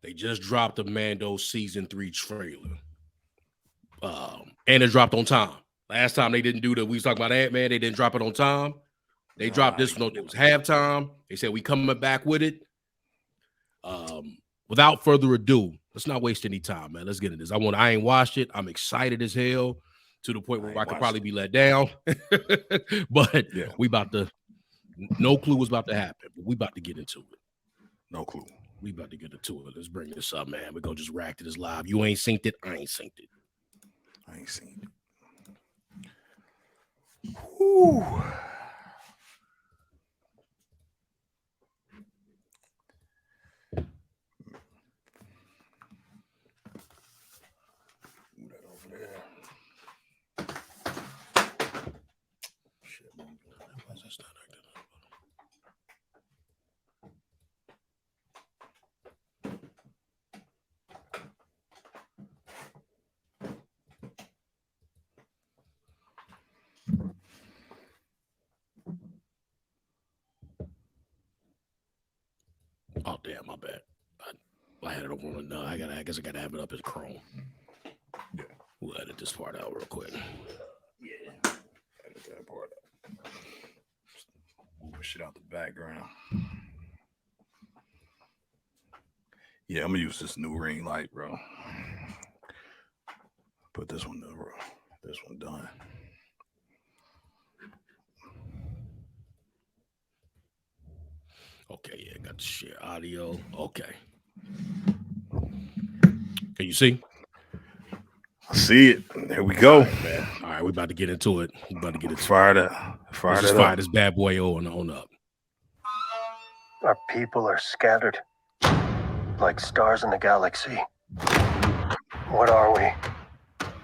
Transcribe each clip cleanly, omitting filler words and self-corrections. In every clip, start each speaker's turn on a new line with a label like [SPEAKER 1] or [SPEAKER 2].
[SPEAKER 1] They just dropped the Mando season 3 trailer. And it dropped on time. Last time they didn't do we was talking about Ant-Man, they didn't drop it on time. They dropped this one. It was halftime. They said we coming back with it. Without further ado, let's not waste any time, man. Let's get into this. I ain't watched it. I'm excited as hell to the point where I could probably be let down. But we about to, no clue what's about to happen, but we about to get into it.
[SPEAKER 2] No clue.
[SPEAKER 1] We about to get into it. Let's bring this up, man. We're gonna just react to this live. You ain't synced it. I ain't synced it.
[SPEAKER 2] I ain't seen it. Whew.
[SPEAKER 1] Oh damn, my bad. I had it over on. I guess I gotta have it up as Chrome.
[SPEAKER 2] Yeah,
[SPEAKER 1] we'll edit this part out real quick.
[SPEAKER 2] Yeah, edit that part out. Move shit out the background. Yeah, I'm gonna use this new ring light, bro. Put this one down, bro. This one done.
[SPEAKER 1] Okay, yeah, got to share audio. Okay. Can you see?
[SPEAKER 2] I see it. There we go.
[SPEAKER 1] All right, man. All right, we about to get into it. We about to get into
[SPEAKER 2] fire
[SPEAKER 1] it. Fire this bad boy on up.
[SPEAKER 3] Our people are scattered like stars in the galaxy. What are we?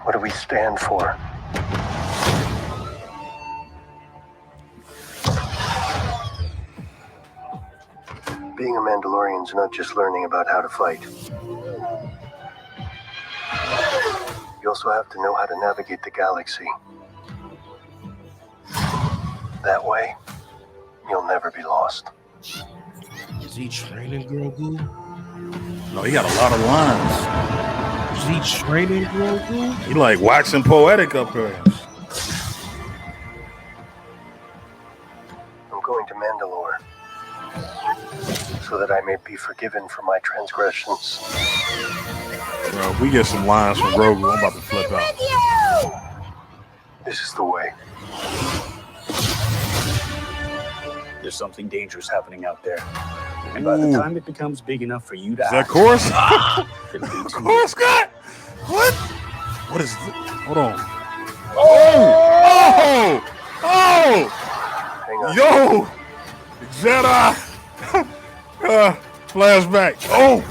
[SPEAKER 3] What do we stand for? Being a Mandalorian is not just learning about how to fight. You also have to know how to navigate the galaxy. That way, you'll never be lost.
[SPEAKER 1] Is he training Grogu?
[SPEAKER 2] No, he got a lot of lines.
[SPEAKER 1] Is he training Grogu?
[SPEAKER 2] He like waxing poetic up here.
[SPEAKER 3] I'm going to Mandalore so that I may be forgiven for my transgressions.
[SPEAKER 2] Bro, if we get some lines from Grogu, I'm about to flip out.
[SPEAKER 3] This is the way.
[SPEAKER 4] There's something dangerous happening out there. And by the time it becomes big enough for you to
[SPEAKER 2] is that course? Course, Scott? What? What is this? Hold on. Oh! Yo! Jedi! Flashback. Oh!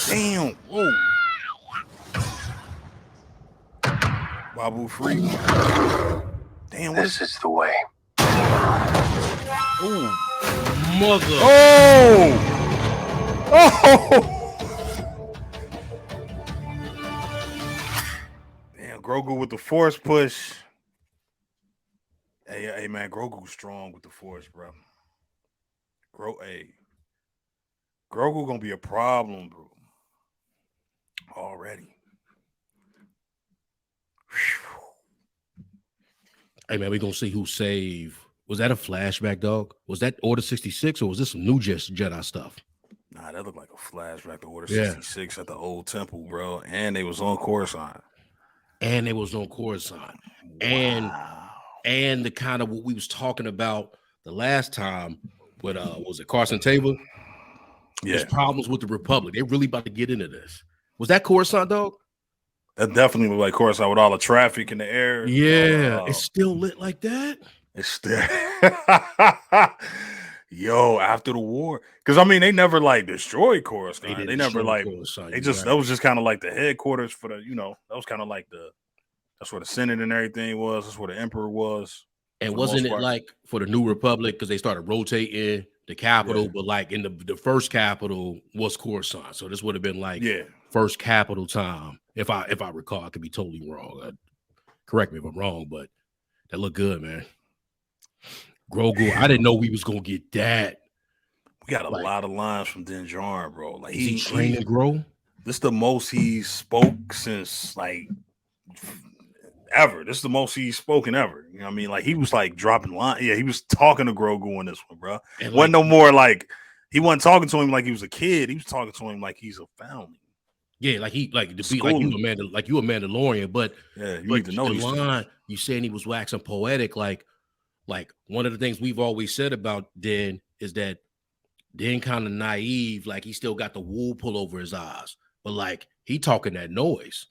[SPEAKER 2] Damn. Whoa. Babu free. Damn.
[SPEAKER 3] This is the way.
[SPEAKER 1] Ooh. Mother.
[SPEAKER 2] Oh! Oh! Damn, Grogu with the force push. Hey, man, Grogu's strong with the force, bro. Grogu gonna be a problem, bro. Already.
[SPEAKER 1] Hey, man, we gonna see who saved. Was that a flashback, dog? Was that Order 66 or was this some new Jedi stuff?
[SPEAKER 2] Nah, that looked like a flashback to Order 66 at the old temple, bro. And they was on Coruscant.
[SPEAKER 1] Wow. And the kind of what we was talking about the last time with was it Carson Table?
[SPEAKER 2] Yeah.
[SPEAKER 1] There's problems with the Republic. They're really about to get into this. Was that Coruscant, dog?
[SPEAKER 2] That definitely looked like Coruscant with all the traffic in the air.
[SPEAKER 1] Yeah, it's still lit like that.
[SPEAKER 2] It's still yo, after the war. Because I mean, they never like destroyed Coruscant. They never like they just that was just kind of like the headquarters for the, that was kind of like that's where the Senate and everything was. That's where the Emperor was.
[SPEAKER 1] And wasn't it like for the New Republic because they started rotating the capital, but like in the first capital was Coruscant. So this would have been like first capital time. If I recall, I could be totally wrong. Correct me if I'm wrong, but that looked good, man. Grogu, I didn't know we was gonna get that.
[SPEAKER 2] We got a lot of lines from Din Djarin, bro. Like
[SPEAKER 1] he trained and grow.
[SPEAKER 2] This is the most he spoke since like ever. This is the most he's spoken ever. You know what I mean? Like he was like dropping lines. Yeah, he was talking to Grogu in this one, bro. And wasn't no more like he wasn't talking to him like he was a kid. He was talking to him like he's a family.
[SPEAKER 1] Yeah, like he like to be like you a Mandalorian, but
[SPEAKER 2] yeah, you need to know
[SPEAKER 1] the line you saying he was waxing poetic, like one of the things we've always said about Din is that Din kind of naive, like he still got the wool pull over his eyes, but like he talking that noise.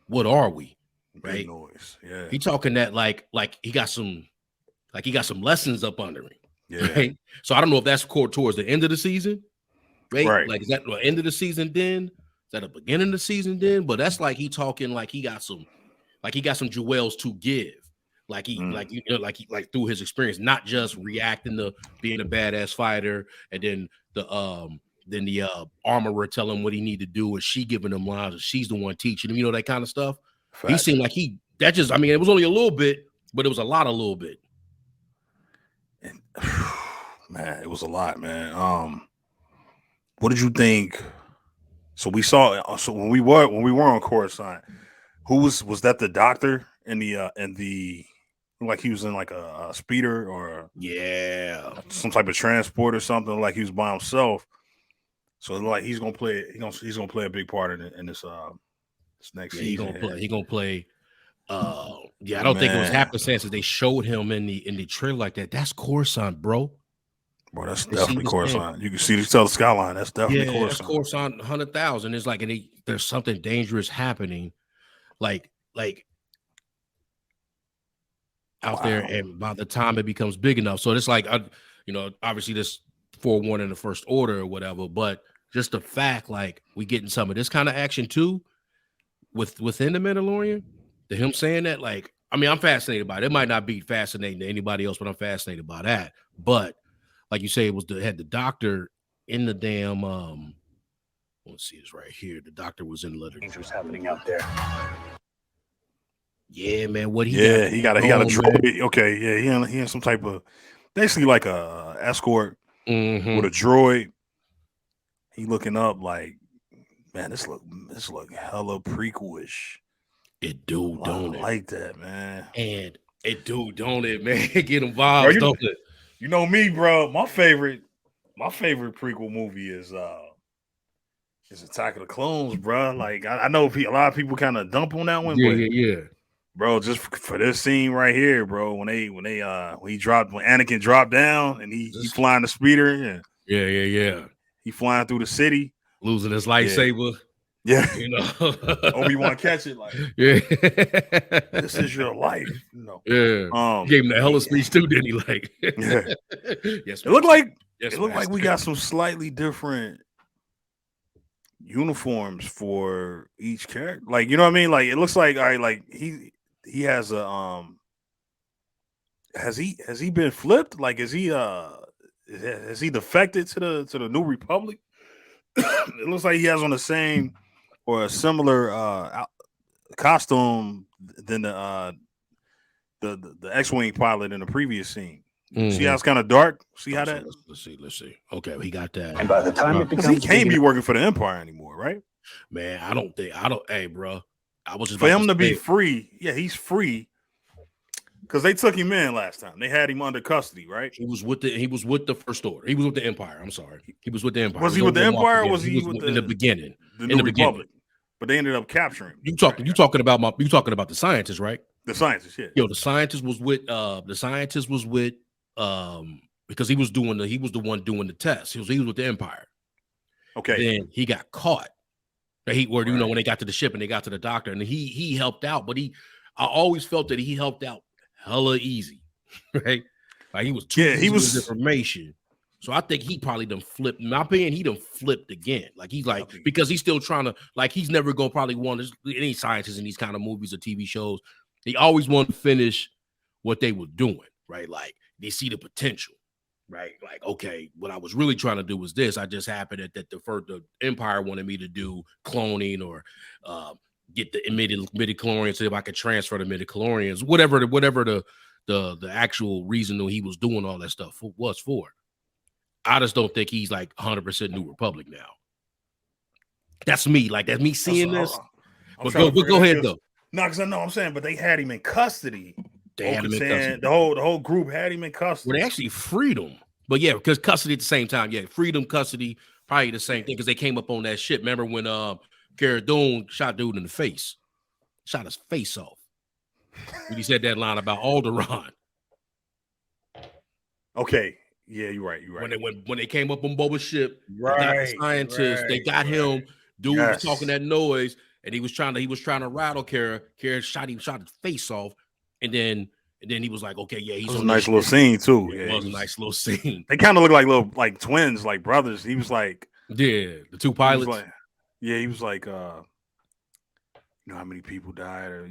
[SPEAKER 1] What are we? Right?
[SPEAKER 2] Big noise. Yeah.
[SPEAKER 1] He talking that like he got some lessons up under him. Yeah. Right? So I don't know if that's towards the end of the season. Right? Like is that the end of the season then? Is that the beginning of the season then? But that's like he talking like he got some jewels to give. Like he like through his experience, not just reacting to being a badass fighter, and then the armorer telling him what he need to do, and she giving him lines, and she's the one teaching him, that kind of stuff. Fact. He seemed like it was only a little bit, but it was a lot, a little bit.
[SPEAKER 2] And, man, it was a lot, man. What did you think? So we saw. So when we were on Coruscant, who was that? The doctor in the like he was in like a speeder or some type of transport or something, like he was by himself. So like he's gonna play a big part in this next season.
[SPEAKER 1] He gonna play. I don't think it was happenstance that they showed him in the trailer like that. That's Coruscant, bro.
[SPEAKER 2] Bro, that's definitely Coruscant. You can tell the skyline. That's definitely Coruscant.
[SPEAKER 1] That's Coruscant 100,000. It's like there's something dangerous happening, like out there, and by the time it becomes big enough, so it's like obviously this forewarning the First Order or whatever, but just the fact like we getting some of this kind of action too within the Mandalorian, him saying that, like, I mean, I'm fascinated by it. It might not be fascinating to anybody else, but I'm fascinated by that. But like you say, it was had the doctor in the damn let's see this right here. The doctor was in letter.
[SPEAKER 4] Dangerous happening out there.
[SPEAKER 1] Yeah, man. What he
[SPEAKER 2] got a droid. Man. Okay, yeah, he had some type of basically like a escort with a droid. He looking up like, man, this look hella prequel-ish.
[SPEAKER 1] It do, don't it?
[SPEAKER 2] I like that, man.
[SPEAKER 1] And it do, don't it, man? Get him vibes, don't it?
[SPEAKER 2] You know me, bro. My favorite prequel movie is Attack of the Clones, bro. Like I know a lot of people kind of dump on that one,
[SPEAKER 1] yeah.
[SPEAKER 2] Bro, just for this scene right here, bro, when Anakin dropped down and he flying the speeder, and he flying through the city,
[SPEAKER 1] losing his lightsaber.
[SPEAKER 2] Yeah,
[SPEAKER 1] Obi-Wan
[SPEAKER 2] catch it like, this is your life,
[SPEAKER 1] He gave him the hella speech too, didn't he? Like,
[SPEAKER 2] yes, it looked like we got some slightly different uniforms for each character. Like, you know what I mean? Like, it looks like he has a has he been flipped? Like, has he defected to the New Republic? It looks like he has on the same or a similar costume than the X-Wing pilot in the previous scene. See how it's kind of dark? See how that?
[SPEAKER 1] Let's see. Okay, he got that.
[SPEAKER 4] And by the time it becomes,
[SPEAKER 2] he can't be working for the Empire anymore, right?
[SPEAKER 1] Man, I don't. Hey, bro, I was just
[SPEAKER 2] for him to be free. Yeah, he's free because they took him in last time. They had him under custody, right?
[SPEAKER 1] He was with the First Order. He was with the Empire. I'm sorry, he was with the Empire.
[SPEAKER 2] Was he with the Empire? Or was he with
[SPEAKER 1] in the beginning?
[SPEAKER 2] The New Republic. But they ended up capturing him.
[SPEAKER 1] You talking about the scientist, right?
[SPEAKER 2] The scientist, yeah.
[SPEAKER 1] Yo, the scientist was with because he was the one doing the test. He was with the Empire.
[SPEAKER 2] Okay.
[SPEAKER 1] Then he got caught. When they got to the ship and they got to the doctor, and he helped out, but I always felt that he helped out hella easy, right? Like he was with information. So I think he probably done flipped. In my opinion, he done flipped again. Like he's like, because he's still trying to, like, he's never gonna probably want any scientists in these kind of movies or TV shows. They always want to finish what they were doing, right? Like they see the potential, right? Like, okay, what I was really trying to do was this. I just happened that the Empire wanted me to do cloning or get the midi-chlorians, so if I could transfer the midi-chlorians, whatever the actual reason that he was doing all that stuff was for. I just don't think he's like 100% New Republic now. That's me. Like that's me seeing this. But go ahead though.
[SPEAKER 2] No, because I know I'm saying, but they had him in custody.
[SPEAKER 1] They had him in custody.
[SPEAKER 2] The whole group had him in custody.
[SPEAKER 1] Well, they actually freed him. But yeah, because custody at the same time. Yeah, freedom, custody, probably the same thing because they came up on that shit. Remember when Cara Dune shot dude in the face? Shot his face off. When he said that line about Alderaan.
[SPEAKER 2] Okay. Yeah, you're right.
[SPEAKER 1] When they came up on Boba's ship, they got the scientists, they got him. Dude was talking that noise, and he was trying to rattle Cara. Cara shot his face off, and then he was like, okay, yeah, he's on
[SPEAKER 2] a nice little scene too.
[SPEAKER 1] Yeah, it was a nice little scene.
[SPEAKER 2] They kind of look like twins, like brothers. He was like,
[SPEAKER 1] the two pilots.
[SPEAKER 2] He was like, you know how many people died, or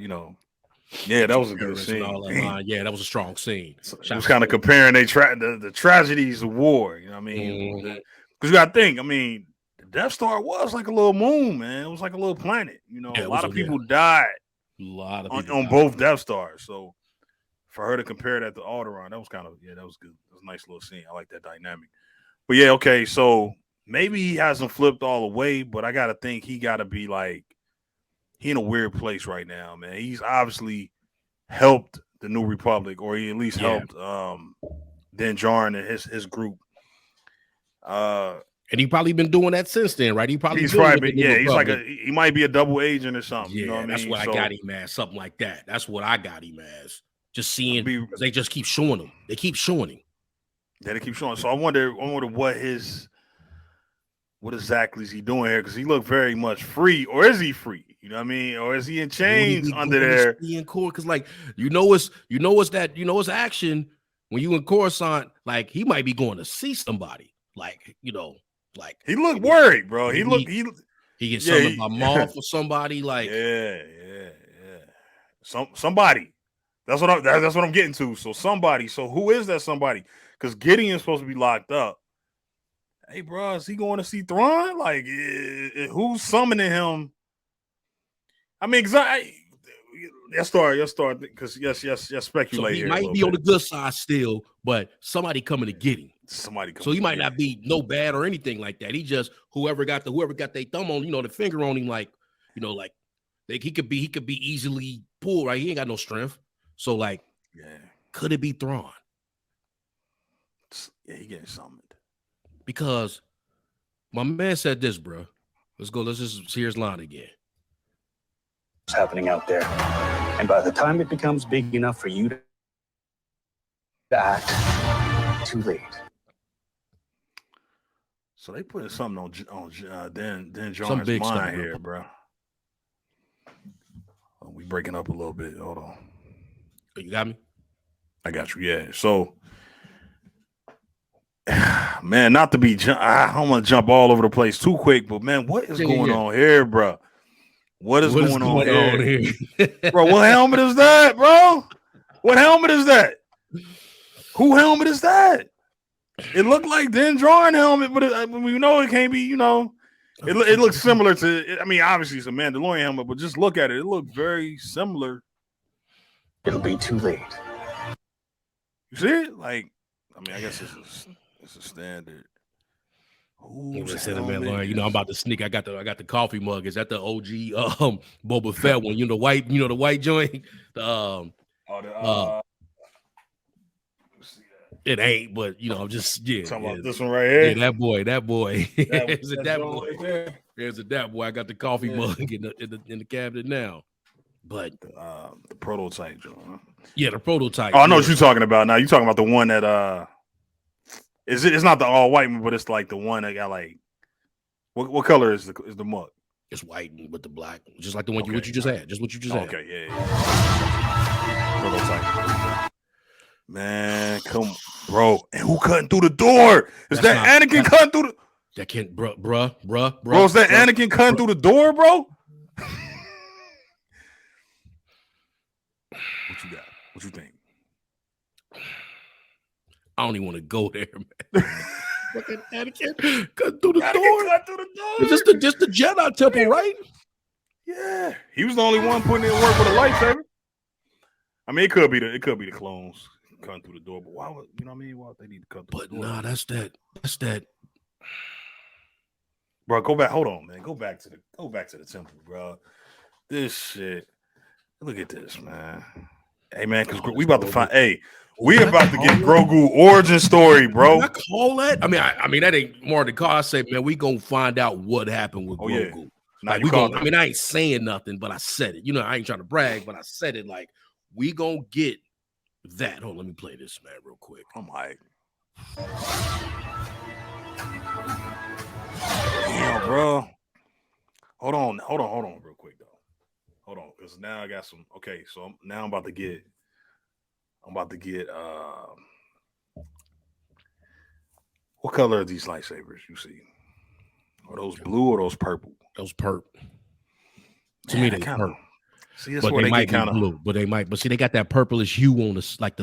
[SPEAKER 2] yeah, that was a good scene.
[SPEAKER 1] Yeah, that was a strong scene.
[SPEAKER 2] So it was kind of comparing the tragedies of war. You know what I mean? Because you got to think. I mean, the Death Star was like a little moon, man. It was like a little planet. A lot of people died. On both Death Stars. So for her to compare that to Alderaan, that was that was good. That was a nice little scene. I like that dynamic. But yeah, okay. So maybe he hasn't flipped all the way, but I got to think he got to be like. He in a weird place right now, man. He's obviously helped the New Republic, or he at least helped Din Djarin and his group.
[SPEAKER 1] And he probably been doing that since then, right? He's
[SPEAKER 2] probably been, he's like he might be a double agent or something.
[SPEAKER 1] Yeah,
[SPEAKER 2] you know what
[SPEAKER 1] that's
[SPEAKER 2] I mean?
[SPEAKER 1] what I got him as, something like that. That's what I got him as. Just seeing they just keep showing him. They keep showing him.
[SPEAKER 2] Yeah, they keep showing. So I wonder what exactly is he doing here? Because he looked very much free, or is he free? You know what I mean? Or is he in chains under there?
[SPEAKER 1] In court, because like it's action when you in Coruscant. Like he might be going to see somebody. Like he
[SPEAKER 2] looked worried, bro. He
[SPEAKER 1] gets something about Moff or somebody. Like
[SPEAKER 2] somebody. That's what I'm getting to. So somebody. So who is that somebody? Because Gideon's supposed to be locked up. Hey, bro, is he going to see Thrawn? Like, who's summoning him? I mean, let's start because yes, speculate.
[SPEAKER 1] So he
[SPEAKER 2] here
[SPEAKER 1] might be on the good side still, but somebody coming to get him. So he might not be no bad or anything like that. He just whoever got their thumb on, the finger on him, he could be easily pulled. Right, he ain't got no strength. So could it be Thrawn?
[SPEAKER 2] Yeah, he getting summoned.
[SPEAKER 1] Because my man said this, bro. Let's just hear his line again.
[SPEAKER 4] What's happening out there? And by the time it becomes big enough for you to act, too late.
[SPEAKER 2] So they putting something on Din Djarin's mind here, bro. Oh, we breaking up a little bit. Hold on.
[SPEAKER 1] Oh, you got me?
[SPEAKER 2] I got you. Yeah. So. Man, not to be I don't want to jump all over the place too quick, but man, what is going on here, bro? What is going on here? Bro, what helmet is that, bro? What helmet is that? Who helmet is that? It looked like Din Djarin helmet, but we know it can't be, it looks similar to, I mean, obviously it's a Mandalorian helmet, but just look at it. It looked very similar.
[SPEAKER 4] It'll be too late.
[SPEAKER 2] You see it? Like, I mean, I guess it's a standard.
[SPEAKER 1] I'm about to sneak. I got the coffee mug. Is that the OG Boba Fett one? The white joint. It ain't, but I'm just
[SPEAKER 2] talking about this one right here.
[SPEAKER 1] Yeah, that boy. Is it that boy? Right there's that boy. I got the coffee mug in the cabinet now. But
[SPEAKER 2] the prototype, John.
[SPEAKER 1] Yeah, the prototype.
[SPEAKER 2] Oh, I know what you're talking about. Now you're talking about the one that it's not the all white one, but it's like the one that got like what color is the mug?
[SPEAKER 1] It's white with the black, just like the one what you just had. Just what you just had.
[SPEAKER 2] Okay, yeah. Prototype. Man, come, bro. And who cutting through the door? Is that Anakin cutting through the?
[SPEAKER 1] That can't, bruh.
[SPEAKER 2] Bro, is that Anakin cutting through the door, bro? What you got? What you think?
[SPEAKER 1] I don't even want to go there, man. Fucking Anakin cut through the door. Is this just the Jedi temple, right?
[SPEAKER 2] Yeah, he was the only one putting in work with a lightsaber. I mean, it could be the clones. cutting through the door. But why would, you know what I mean? Why would they need to cut through the door?
[SPEAKER 1] But nah, that's that.
[SPEAKER 2] Bro, go back. Hold on, man. Go back to the temple, bro. This shit. Look at this, man. Hey, man, because we about to find. Hey, we about to get Grogu origin story, bro.
[SPEAKER 1] I call that. I mean, that ain't more than call. I say, man, we gonna find out what happened with Grogu.
[SPEAKER 2] Yeah.
[SPEAKER 1] Like, we gonna. I mean, I ain't saying nothing, but I said it. You know, I ain't trying to brag, but I said it. Like, we gonna get that. Hold on, let me play this, man, real quick.
[SPEAKER 2] I'm like, damn, bro. Hold on, real quick though. Hold on, because now I got some. Okay, so now I'm about to get. What color are these lightsabers? You see? Are those blue or those purple?
[SPEAKER 1] Those purple. To me, they purple.
[SPEAKER 2] See, that's where they might be
[SPEAKER 1] blue, but they might. But see, they got that purplish hue on the like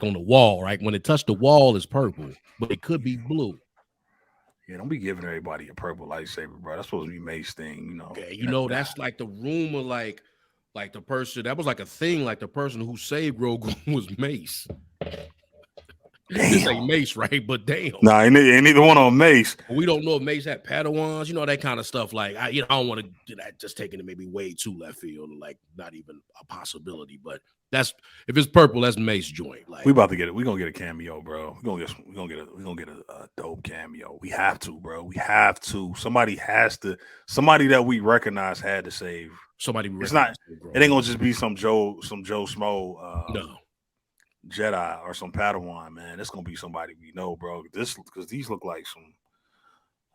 [SPEAKER 1] on the wall, right? When it touched the wall, it's purple, but it could be blue.
[SPEAKER 2] Yeah, don't be giving everybody a purple lightsaber, bro. That's supposed to be Mace thing, you know.
[SPEAKER 1] Okay, you know, that's like the rumor, like the person that was like a thing, like the person who saved Grogu was Mace. This ain't Mace, right? But damn.
[SPEAKER 2] Nah, ain't either one on Mace.
[SPEAKER 1] We don't know if Mace had Padawans, you know, that kind of stuff. Like, I don't want to do that, just taking it maybe way too left field, like not even a possibility. But that's, if it's purple, that's Mace joint. Like,
[SPEAKER 2] we about to get it. We gonna get a cameo, bro. We gonna get a dope cameo. We have to, bro. We have to. Somebody that we recognize had to save.
[SPEAKER 1] Somebody.
[SPEAKER 2] It's not. It ain't gonna just be some Joe Smo.
[SPEAKER 1] No.
[SPEAKER 2] Jedi or some Padawan, man. It's gonna be somebody we know, bro. Because these look like some.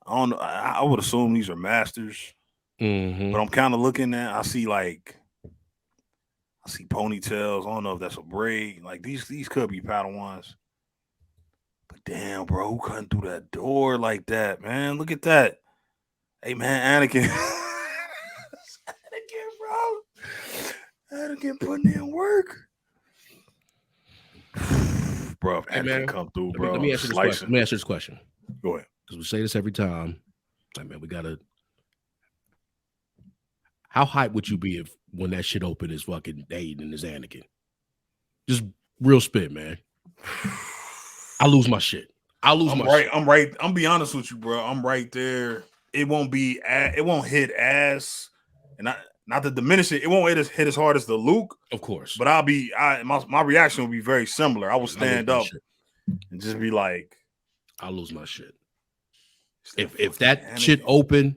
[SPEAKER 2] I don't know. I would assume these are masters, but I'm kind of looking at. I see ponytails. I don't know if that's a braid. Like these could be Padawans. But damn, bro, who cutting through that door like that, man? Look at that. Hey, man, Anakin, Anakin putting in work. Bro, if Anakin come through, bro.
[SPEAKER 1] Let me ask you this question.
[SPEAKER 2] Go ahead.
[SPEAKER 1] Because we say this every time. Like, man, we gotta. How hype would you be if when that shit open is fucking Aiden and is Anakin? Just real spit, man. I lose my shit. Shit.
[SPEAKER 2] I'm right. I'm be honest with you, bro. I'm right there. It won't hit ass, and not to diminish it. It won't hit as hard as the Luke,
[SPEAKER 1] of course.
[SPEAKER 2] But my reaction will be very similar. I will stand up and just be like,
[SPEAKER 1] I'll lose my shit. If that shit open,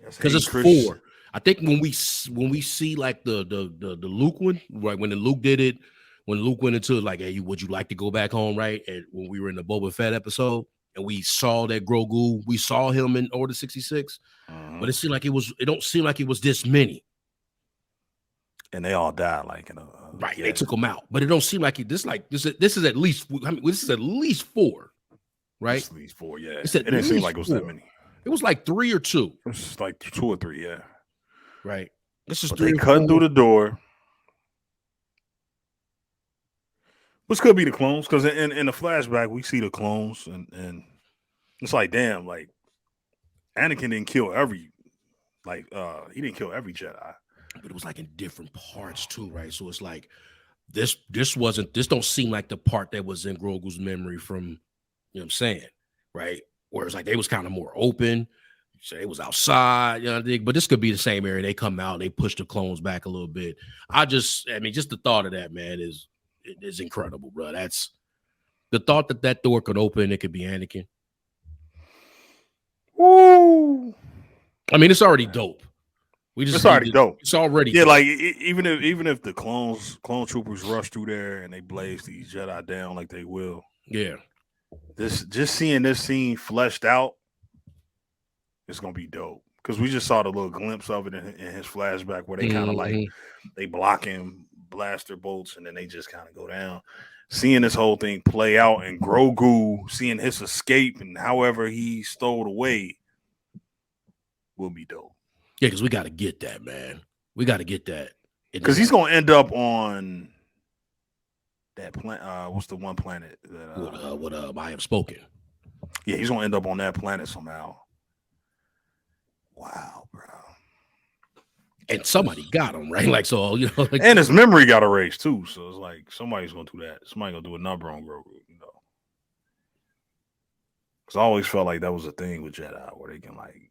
[SPEAKER 1] because it's 4. I think when we see like the Luke one, right? When the Luke did it, when Luke went into like, hey, would you like to go back home, right? And when we were in the Boba Fett episode, and we saw that Grogu, we saw him in Order 66, but it seemed like it don't seem like it was this many.
[SPEAKER 2] And they all died, like
[SPEAKER 1] right. They took them out, but it don't seem like this is at least. I mean, this is at least 4, right?
[SPEAKER 2] At least 4, yeah.
[SPEAKER 1] It
[SPEAKER 2] didn't seem like it was 4. That many.
[SPEAKER 1] It was like 3 or 2.
[SPEAKER 2] It was like 2 or 3, yeah.
[SPEAKER 1] Right. This is
[SPEAKER 2] 3. They cutting through the door. Which could be the clones, because in the flashback we see the clones, and it's like, damn, like Anakin didn't kill every Jedi.
[SPEAKER 1] But it was like in different parts too, right? So it's like this don't seem like the part that was in Grogu's memory from, you know what I'm saying, right? Whereas like they was kind of more open. So it was outside, you know, but this could be the same area. They come out, they push the clones back a little bit. Just the thought of that, man, is incredible, bro. That's the thought that door could open. It could be Anakin.
[SPEAKER 2] Woo!
[SPEAKER 1] I mean, it's already dope. It's already
[SPEAKER 2] dope.
[SPEAKER 1] It's already
[SPEAKER 2] dope.
[SPEAKER 1] Like
[SPEAKER 2] even if the clone troopers rush through there and they blaze these Jedi down like they will.
[SPEAKER 1] Yeah.
[SPEAKER 2] Just seeing this scene fleshed out, it's gonna be dope. Because we just saw the little glimpse of it in his flashback where they kind of like they block him, blaster bolts, and then they just kind of go down. Seeing this whole thing play out and Grogu seeing his escape and however he stole away will be dope.
[SPEAKER 1] Yeah, because we got to get that, man. We got to get that.
[SPEAKER 2] Because he's going to end up on that planet. What's the one planet? That,
[SPEAKER 1] I Have Spoken.
[SPEAKER 2] Yeah, he's going to end up on that planet somehow. Wow, bro.
[SPEAKER 1] And somebody got him, right? Like, so, you know, like,
[SPEAKER 2] and his memory got erased too. So it's like somebody's gonna do that. Somebody's gonna do a number on Grogu, you know. Because I always felt like that was a thing with Jedi where they can like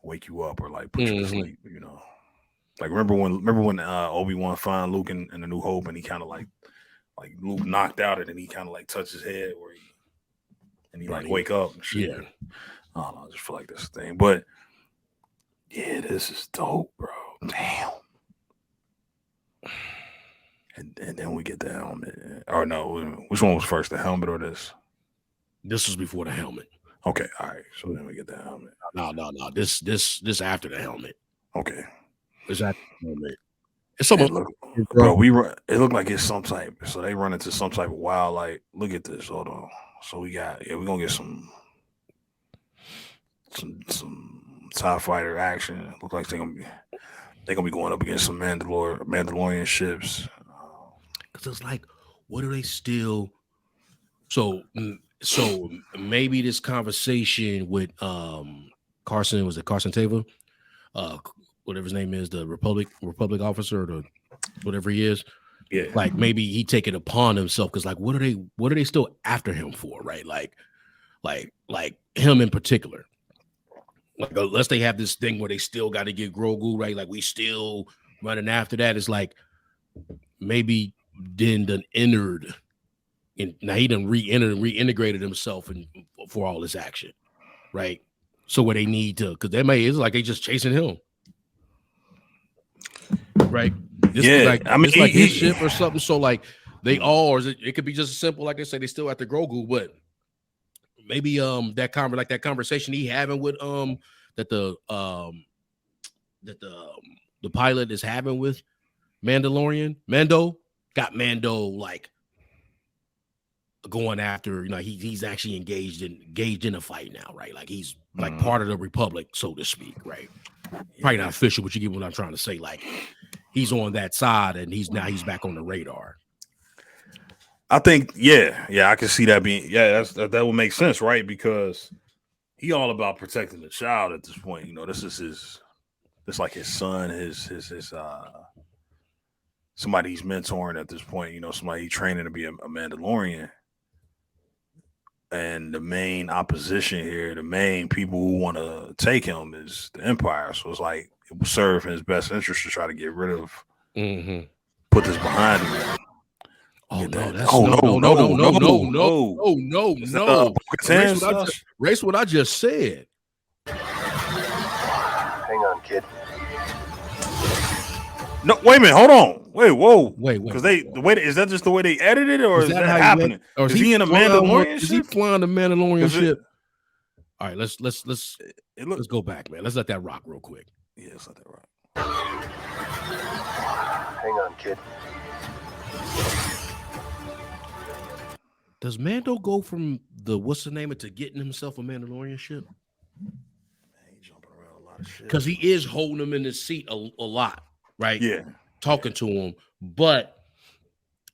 [SPEAKER 2] wake you up or like put you to sleep, you know. Like remember when Obi-Wan found Luke in the New Hope and he kind of like Luke knocked out and he kind of like touched his head and he like wake up and shit.
[SPEAKER 1] Yeah.
[SPEAKER 2] I don't know, I just feel like that's the thing. But yeah, this is dope, bro. Damn. And then we get the helmet. Or no, which one was first, the helmet or this?
[SPEAKER 1] This was before the helmet.
[SPEAKER 2] Okay, all right. So then we get the helmet.
[SPEAKER 1] No. This after the helmet.
[SPEAKER 2] Okay.
[SPEAKER 1] It's after the helmet. It's something,
[SPEAKER 2] bro. It looked like it's some type. So they run into some type of wild. Like, look at this. Hold on. So we're gonna get some TIE fighter action. Look like they're gonna be going up against some Mandalorian ships.
[SPEAKER 1] Because it's like, what are they still? So maybe this conversation with Carson, was it Carson Tava? Whatever his name is, the Republic officer, or whatever he is.
[SPEAKER 2] Yeah.
[SPEAKER 1] Like maybe he take it upon himself because like what are they still after him for, right? Like him in particular. Like unless they have this thing where they still got to get Grogu, right? Like we still running after that. It's like maybe Din done entered, and now he done re-entered and reintegrated himself for all this action, right? So what they need to, because it's like they just chasing him, right? This is like, I mean, it's like his ship or something. So like they all, or it could be just simple, like they say, they still at the Grogu, but maybe that conversation he having with that the pilot is having with Mando got Mando like going after, you know, he's actually engaged in a fight now, right? Like he's like part of the Republic, so to speak, right? Probably not official, but you get what I'm trying to say. Like he's on that side, and he's back on the radar.
[SPEAKER 2] I think, yeah, I can see that being, that would make sense, right? Because he all about protecting the child at this point. You know, this like his son, his somebody he's mentoring at this point. You know, somebody he's training to be a Mandalorian. And the main opposition here, the main people who want to take him is the Empire. So it's like it will serve in his best interest to try to get rid of, put this behind him.
[SPEAKER 1] Oh no! Race what I just said.
[SPEAKER 3] Hang on, kid.
[SPEAKER 2] No, wait a minute. Hold on. Wait.
[SPEAKER 1] Because
[SPEAKER 2] is that just the way they edited it, or is that happening? Or is he in a Mandalorian ship?
[SPEAKER 1] Is he flying the Mandalorian ship? All right, let's go back, man. Let's let that rock real quick.
[SPEAKER 2] Yeah, let's let that rock.
[SPEAKER 3] Hang on, kid.
[SPEAKER 1] Does Mando go from what's the name of to getting himself a Mandalorian ship?
[SPEAKER 2] Man, he's jumping around a lot of shit.
[SPEAKER 1] Because he is holding him in his seat a lot, right?
[SPEAKER 2] Yeah.
[SPEAKER 1] Talking to him. But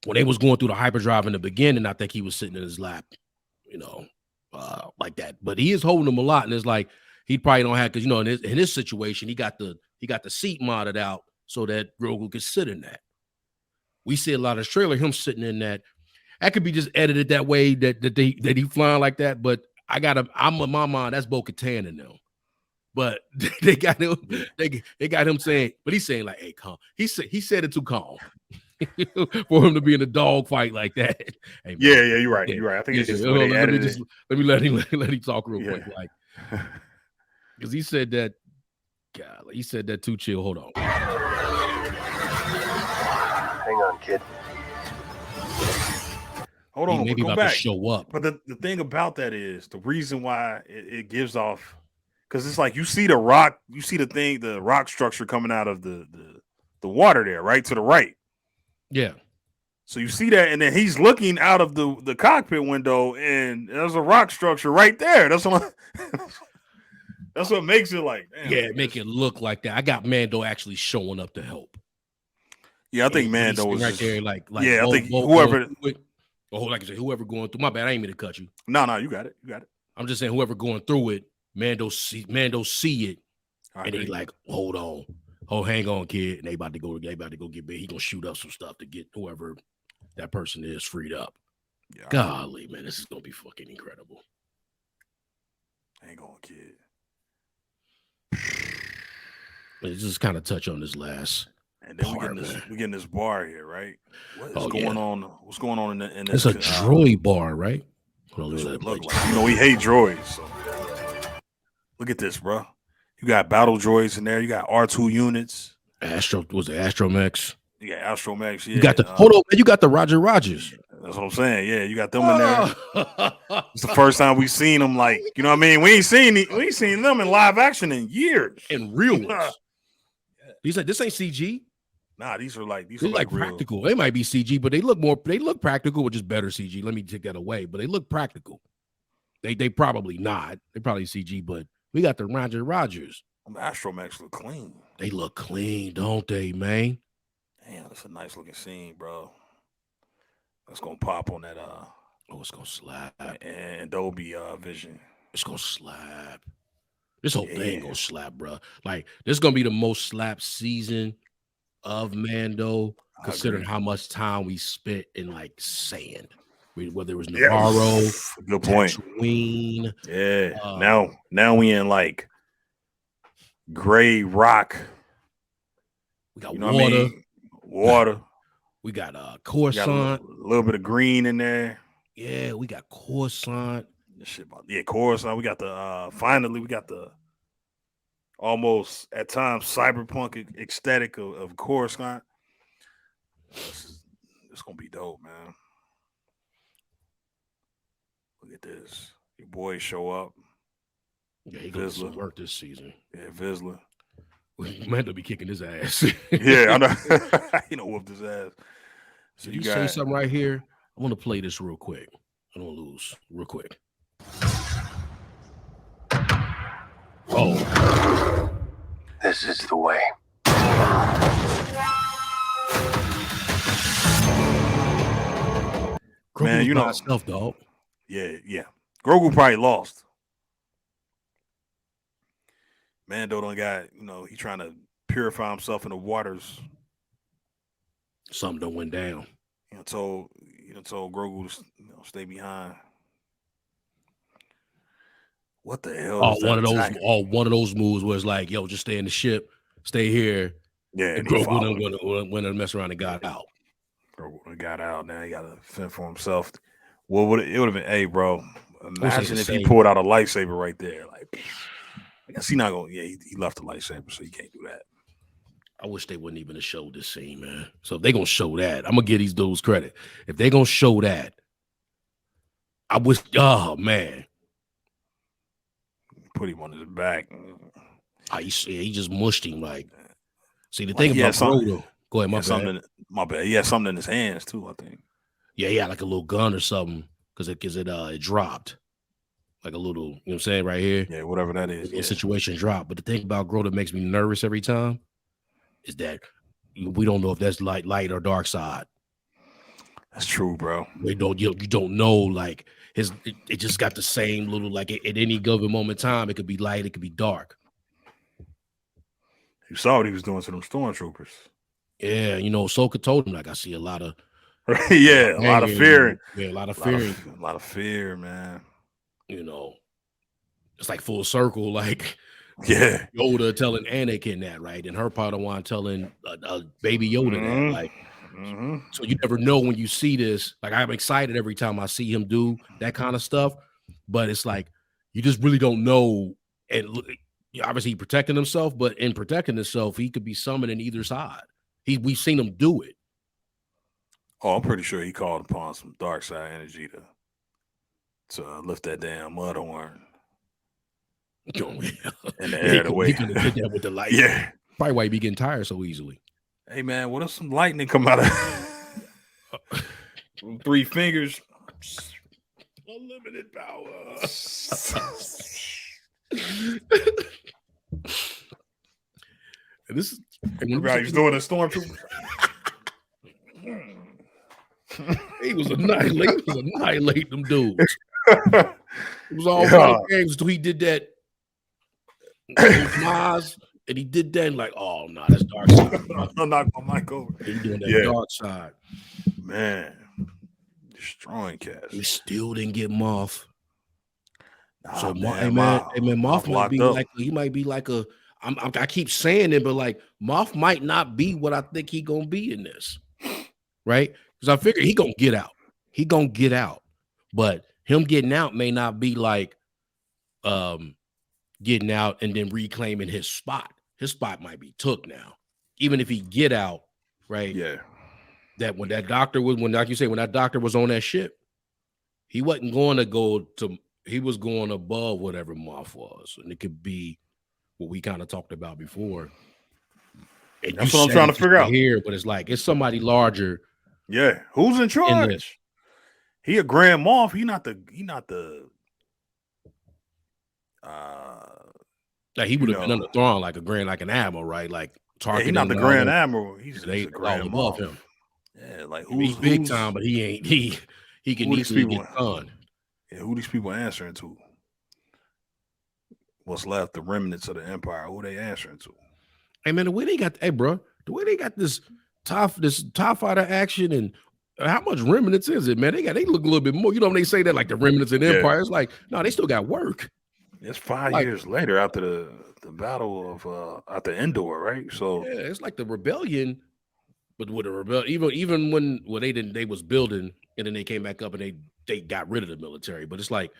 [SPEAKER 1] when they was going through the hyperdrive in the beginning, I think he was sitting in his lap, you know, like that. But he is holding him a lot, and it's like he probably don't have, because you know, in his situation, he got the seat modded out so that Grogu could sit in that. We see a lot of trailer him sitting in that. That could be just edited that way that he flying like that. But I'm with my mind, that's Bo-Katan in them. But they got him, they got him saying, but he's saying like, hey, calm. He said it too calm for him to be in a dog fight like that. Hey,
[SPEAKER 2] yeah, you're right. You're right. I think it's just
[SPEAKER 1] let me let him talk real quick, like, because he said that. God, he said that too chill. Hold on.
[SPEAKER 3] Hang on, kid.
[SPEAKER 2] Hold on,
[SPEAKER 1] maybe
[SPEAKER 2] go
[SPEAKER 1] about
[SPEAKER 2] back.
[SPEAKER 1] to show up.
[SPEAKER 2] But the thing about that is the reason why it gives off, because it's like you see the rock structure coming out of the water there, right to the right.
[SPEAKER 1] Yeah.
[SPEAKER 2] So you see that, and then he's looking out of the cockpit window, and there's a rock structure right there. That's what makes it like, damn,
[SPEAKER 1] make it look like that. I got Mando actually showing up to help.
[SPEAKER 2] Yeah, I think Mando was
[SPEAKER 1] right there, like
[SPEAKER 2] yeah. I think whoever.
[SPEAKER 1] Like I said, whoever going through. My bad, I ain't mean to cut you.
[SPEAKER 2] No, you got it.
[SPEAKER 1] I'm just saying, whoever going through it, Mando see it, And they like, hold on. Oh, hang on, kid. And they about to go get big. He gonna shoot up some stuff to get whoever that person is freed up. Yeah. Golly, man, this is gonna be fucking incredible.
[SPEAKER 2] Hang on, kid.
[SPEAKER 1] Let's just kind of touch on this last.
[SPEAKER 2] And then we getting this bar here, right? What's going on? What's going on in
[SPEAKER 1] It's
[SPEAKER 2] this?
[SPEAKER 1] a droid bar, right?
[SPEAKER 2] Look like. You know, we hate droids. So. Look at this, bro. You got battle droids in there. You got R2 units.
[SPEAKER 1] Astromechs?
[SPEAKER 2] You got Astromechs. Yeah.
[SPEAKER 1] You got the hold on, man. You got the Roger Rogers.
[SPEAKER 2] That's what I'm saying. Yeah, you got them in there. It's the first time we've seen them. Like, you know what I mean? We ain't seen them in live action in years.
[SPEAKER 1] In real ones. This ain't CG.
[SPEAKER 2] Nah, these are like
[SPEAKER 1] practical. They might be CG, but they look practical with just better CG. Let me take that away. But they look practical. They probably not. They probably CG, but we got the Roger Rogers.
[SPEAKER 2] Astromechs look clean.
[SPEAKER 1] They look clean, don't they, man?
[SPEAKER 2] Damn, that's a nice looking scene, bro. That's gonna pop on that.
[SPEAKER 1] It's gonna slap.
[SPEAKER 2] And Dolby Vision.
[SPEAKER 1] It's gonna slap. This whole thing gonna slap, bro. Like this is gonna be the most slap season of Mando, considering how much time we spent in like sand. Whether it was Navarro,
[SPEAKER 2] good point.
[SPEAKER 1] Tatooine.
[SPEAKER 2] Yeah. Now we in like gray rock.
[SPEAKER 1] We got water.
[SPEAKER 2] Water.
[SPEAKER 1] We got Coruscant.
[SPEAKER 2] A little bit of green in there.
[SPEAKER 1] Yeah, we got Coruscant.
[SPEAKER 2] Coruscant. We got the finally we got the almost at times cyberpunk aesthetic of Coruscant. It's gonna be dope, man. Look at this. Your boys show up.
[SPEAKER 1] Yeah, he gonna do some work this season.
[SPEAKER 2] Yeah, Vizsla.
[SPEAKER 1] Mando be kicking his ass.
[SPEAKER 2] Yeah, I know. He don't whoop his ass.
[SPEAKER 1] So you say something right here. I want to play this real quick. I don't lose real quick. Oh,
[SPEAKER 3] this is the way.
[SPEAKER 1] Man, you know stuff, dog.
[SPEAKER 2] Yeah. Grogu probably lost. Mando done got, he trying to purify himself in the waters.
[SPEAKER 1] Something done went down.
[SPEAKER 2] Told Grogu to stay behind. What the hell?
[SPEAKER 1] One of those moves was like, yo, just stay in the ship, stay here.
[SPEAKER 2] Yeah,
[SPEAKER 1] and Grogu went and mess around and got out.
[SPEAKER 2] Grogu got out. Now he got to fend for himself. Well, it would have been, hey, bro. Imagine if he pulled out a lightsaber right there. Like, I guess he not going. Yeah, he left the lightsaber, so he can't do that.
[SPEAKER 1] I wish they wouldn't even have showed this scene, man. So if they're gonna show that, I'm gonna give these dudes credit. If they're gonna show that, I wish. Oh man,
[SPEAKER 2] put him on his back.
[SPEAKER 1] He just mushed him. Like, see the thing about Frodo. Go ahead,
[SPEAKER 2] my bad. He had something in his hands too, I think.
[SPEAKER 1] Yeah, he had like a little gun or something because it dropped. Like a little, you know what I'm saying, right here.
[SPEAKER 2] Yeah, whatever that is.
[SPEAKER 1] The situation dropped. But the thing about Grogu that makes me nervous every time is that we don't know if that's light or dark side.
[SPEAKER 2] That's true, bro.
[SPEAKER 1] You don't know, like it just got the same little, like at any given moment in time, it could be light, it could be dark.
[SPEAKER 2] You saw what he was doing to them stormtroopers.
[SPEAKER 1] Yeah, Ahsoka told him, like, I see a lot of
[SPEAKER 2] a lot of fear.
[SPEAKER 1] Yeah, a lot of fear.
[SPEAKER 2] A lot of fear, man.
[SPEAKER 1] It's like full circle, like Yoda telling Anakin that, right? And her Padawan telling baby Yoda that, like. So you never know when you see this. Like, I'm excited every time I see him do that kind of stuff, but it's like you just really don't know. And obviously, protecting himself, but in protecting himself, he could be summoning either side. We've seen him do it.
[SPEAKER 2] Oh, I'm pretty sure he called upon some dark side energy to lift that damn mud horn.
[SPEAKER 1] Oh, yeah.
[SPEAKER 2] And the air away.
[SPEAKER 1] He could have did that with the light.
[SPEAKER 2] Yeah.
[SPEAKER 1] Probably why he be getting tired so easily.
[SPEAKER 2] Hey, man, what if some lightning come out of 3 fingers?
[SPEAKER 1] Unlimited power. And this is
[SPEAKER 2] everybody's doing a stormtrooper.
[SPEAKER 1] He was annihilating them dudes. It was all fun games until he did that. Maz, and he did that, and like, oh no, that's dark side.
[SPEAKER 2] I'll knock my mic over.
[SPEAKER 1] He doing that dark side.
[SPEAKER 2] Man, destroying cats.
[SPEAKER 1] He still didn't get Moff.
[SPEAKER 2] Nah,
[SPEAKER 1] So
[SPEAKER 2] man,
[SPEAKER 1] Moff might be
[SPEAKER 2] up.
[SPEAKER 1] like he might be like a. I keep saying it, but like Moff might not be what I think he gonna be in this, right? Because I figure he gonna get out. He gonna get out, but him getting out may not be like, getting out and then reclaiming his spot. His spot might be took now, even if he get out, right?
[SPEAKER 2] Yeah.
[SPEAKER 1] That when that doctor was, when like you say, when that doctor was on that ship, he wasn't going to go to. He was going above whatever Moff was, and it could be what we kind of talked about before. And
[SPEAKER 2] that's what I'm trying to figure out
[SPEAKER 1] here, but it's like it's somebody larger.
[SPEAKER 2] Yeah, who's in charge? He a Grand Moff. He not the.
[SPEAKER 1] Like he would have been on the throne like an admiral, right? Like
[SPEAKER 2] Tarkin. He's not the Grand Admiral. He's
[SPEAKER 1] they
[SPEAKER 2] the Grand
[SPEAKER 1] above
[SPEAKER 2] Moff.
[SPEAKER 1] him.
[SPEAKER 2] Yeah, like
[SPEAKER 1] he's big time, but he ain't. He can easily get done.
[SPEAKER 2] Yeah, who these people answering to? What's left? The remnants of the Empire. Who they answering to?
[SPEAKER 1] Hey man, the way they got, the way they got this TIE fighter action, and how much remnants is it, man? They look a little bit more. You know when they say that like the remnants of the Empire, it's like no, they still got work.
[SPEAKER 2] It's 5 years later after the battle of after Endor, right? So
[SPEAKER 1] yeah, it's like the rebellion, but with the rebellion, even when they was building, and then they came back up and they got rid of the military, but it's like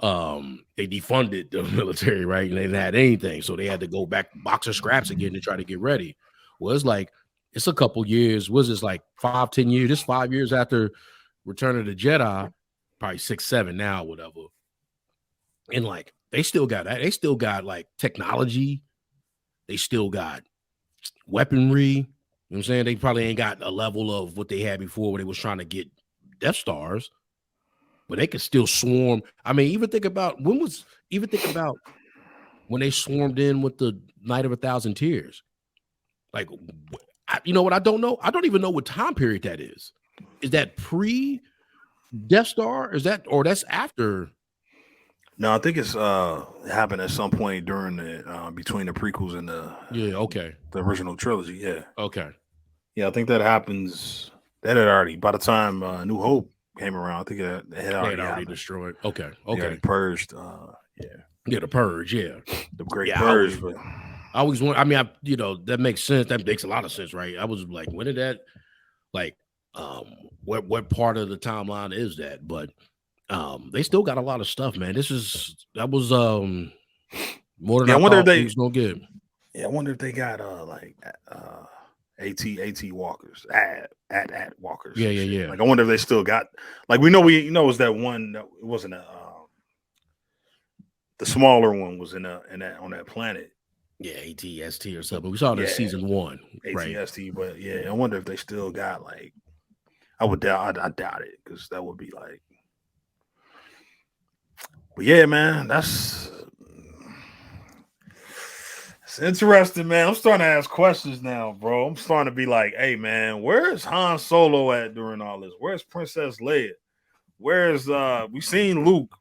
[SPEAKER 1] they defunded the military, right? And they didn't have anything, so they had to go back box of scraps again to try to get ready. Well, it's like it's a couple years. Was this like 5-10 years? This 5 years after Return of the Jedi, probably 6-7 now, whatever. And like they still got that. They still got like technology. They still got weaponry. You know what I'm saying? They probably ain't got a level of what they had before where they was trying to get Death Stars, but they could still swarm. I mean, even think about when they swarmed in with the Night of 1,000 Tears. Like, you know what? I don't know. I don't even know what time period that is. Is that pre Death Star? Is that, or that's after?
[SPEAKER 2] No, I think it's happened at some point during the between the prequels and the the original trilogy. Yeah.
[SPEAKER 1] Okay.
[SPEAKER 2] Yeah, I think that happens. That had already, by the time New Hope came around, I think it had already
[SPEAKER 1] destroyed. Okay.
[SPEAKER 2] Purged.
[SPEAKER 1] The purge. Yeah,
[SPEAKER 2] the great purge.
[SPEAKER 1] I always want. I mean, that makes sense. That makes a lot of sense, right? I was like, when did that? Like, what part of the timeline is that? But they still got a lot of stuff, man. That was more than I wonder if they was gonna get.
[SPEAKER 2] Yeah, I wonder if they got AT walkers, at walkers.
[SPEAKER 1] Yeah.
[SPEAKER 2] Like I wonder if they still got, like we know it was that one that it wasn't the smaller one was on that planet.
[SPEAKER 1] Yeah, ATST or something. We saw it in season 1.
[SPEAKER 2] ATST, right? But yeah, I wonder if they still got like. I doubt it, because that would be like. But yeah, man, it's interesting, man. I'm starting to ask questions now, bro. I'm starting to be like, hey, man, where's Han Solo at during all this? Where's Princess Leia? Where's we seen Luke?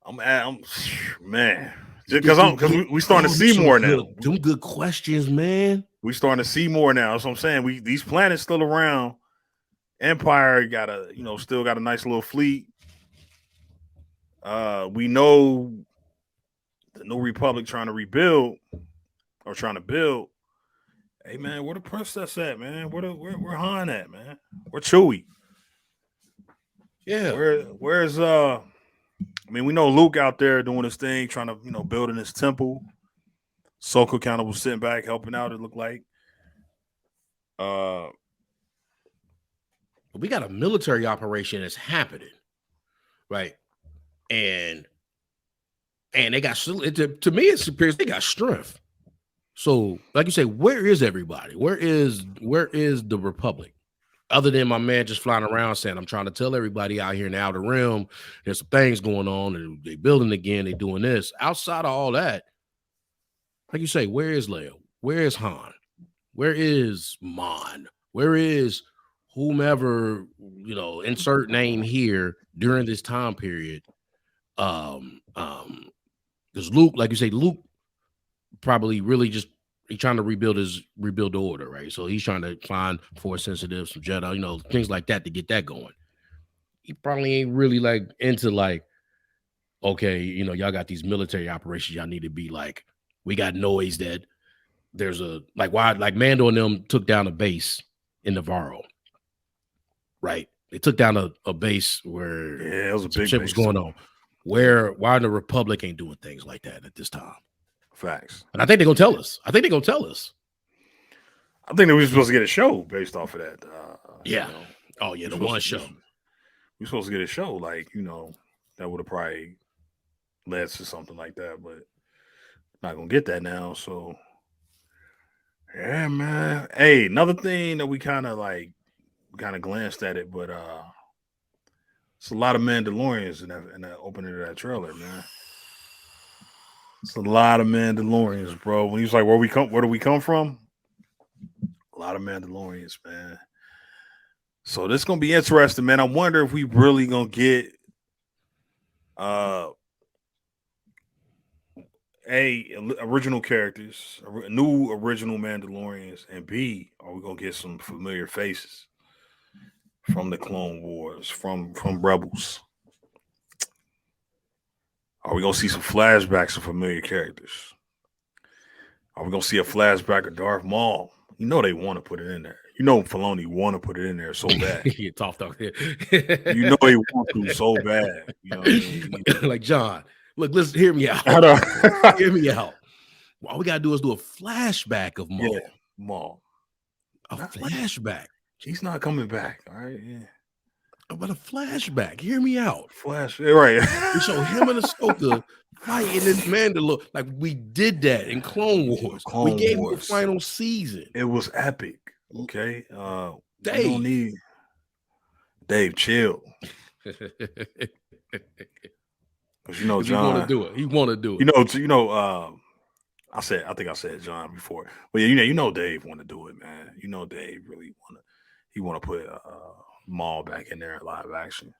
[SPEAKER 2] I'm man, because we starting to see more now.
[SPEAKER 1] Them good questions, man.
[SPEAKER 2] We starting to see more now. That's what I'm saying. These planets still around. Empire got still got a nice little fleet. We know the New Republic trying to rebuild or trying to build. Hey man, where the princess at, man? Where Han at, man? Where Chewie?
[SPEAKER 1] Yeah.
[SPEAKER 2] Where's I mean, we know Luke out there doing his thing, trying to building his temple. Ahsoka kind of was sitting back helping out. It looked like.
[SPEAKER 1] We got a military operation that's happening, right? And they got, to me, it appears they got strength. So, like you say, where is everybody? Where is the Republic? Other than my man just flying around saying, I'm trying to tell everybody out here in the Outer Rim, there's some things going on, and they building again, they doing this. Outside of all that, like you say, where is Leia? Where is Han? Where is Mon? Where is whomever, insert name here during this time period? because Luke, like you say, Luke probably really just he's trying to rebuild the order, right? So he's trying to find Force sensitive, some Jedi, things like that to get that going. He probably ain't really like into like, okay, y'all got these military operations, y'all need to be like, we got noise that there's a like Mando and them took down a base in Navarro, right? They took down a base where
[SPEAKER 2] it was a big
[SPEAKER 1] shit
[SPEAKER 2] base
[SPEAKER 1] was going on. Why the Republic ain't doing things like that at this time?
[SPEAKER 2] Facts.
[SPEAKER 1] And I think they're gonna tell us. I think they
[SPEAKER 2] were supposed to get a show based off of that.
[SPEAKER 1] Yeah. Oh yeah, the one show.
[SPEAKER 2] We're supposed to get a show, like, that would have probably led to something like that, but not gonna get that now. So yeah, man. Hey, another thing that we kind of glanced at it, but it's a lot of Mandalorians in that opening of that trailer, man. It's a lot of Mandalorians, bro. When he's like, where do we come from? A lot of Mandalorians, man. So this is gonna be interesting, man. I wonder if we really gonna get original characters, new original Mandalorians, and B, are we gonna get some familiar faces from the Clone Wars, from Rebels? Are we gonna see some flashbacks of familiar characters? Are we gonna see a flashback of Darth Maul? They want to put it in there. Filoni want to put it in there so bad.
[SPEAKER 1] You talk.
[SPEAKER 2] He want to so bad. You know what I mean?
[SPEAKER 1] Like, John, look, listen, hear me out. Hear me out. All we gotta do is do a flashback of Maul.
[SPEAKER 2] Yeah, Maul.
[SPEAKER 1] A flashback.
[SPEAKER 2] He's not coming back. All right. Yeah.
[SPEAKER 1] But a flashback. Hear me out.
[SPEAKER 2] Right.
[SPEAKER 1] We show him and Ahsoka fighting in Mandalore. Like we did that in Clone Wars. We gave him the final season.
[SPEAKER 2] It was epic. Okay.
[SPEAKER 1] Dave.
[SPEAKER 2] We don't need Dave, chill. Because John,
[SPEAKER 1] he want to do it. He want to do it.
[SPEAKER 2] I think I said John before, but yeah, Dave want to do it, man. Dave really want to put Maul back in there in live action.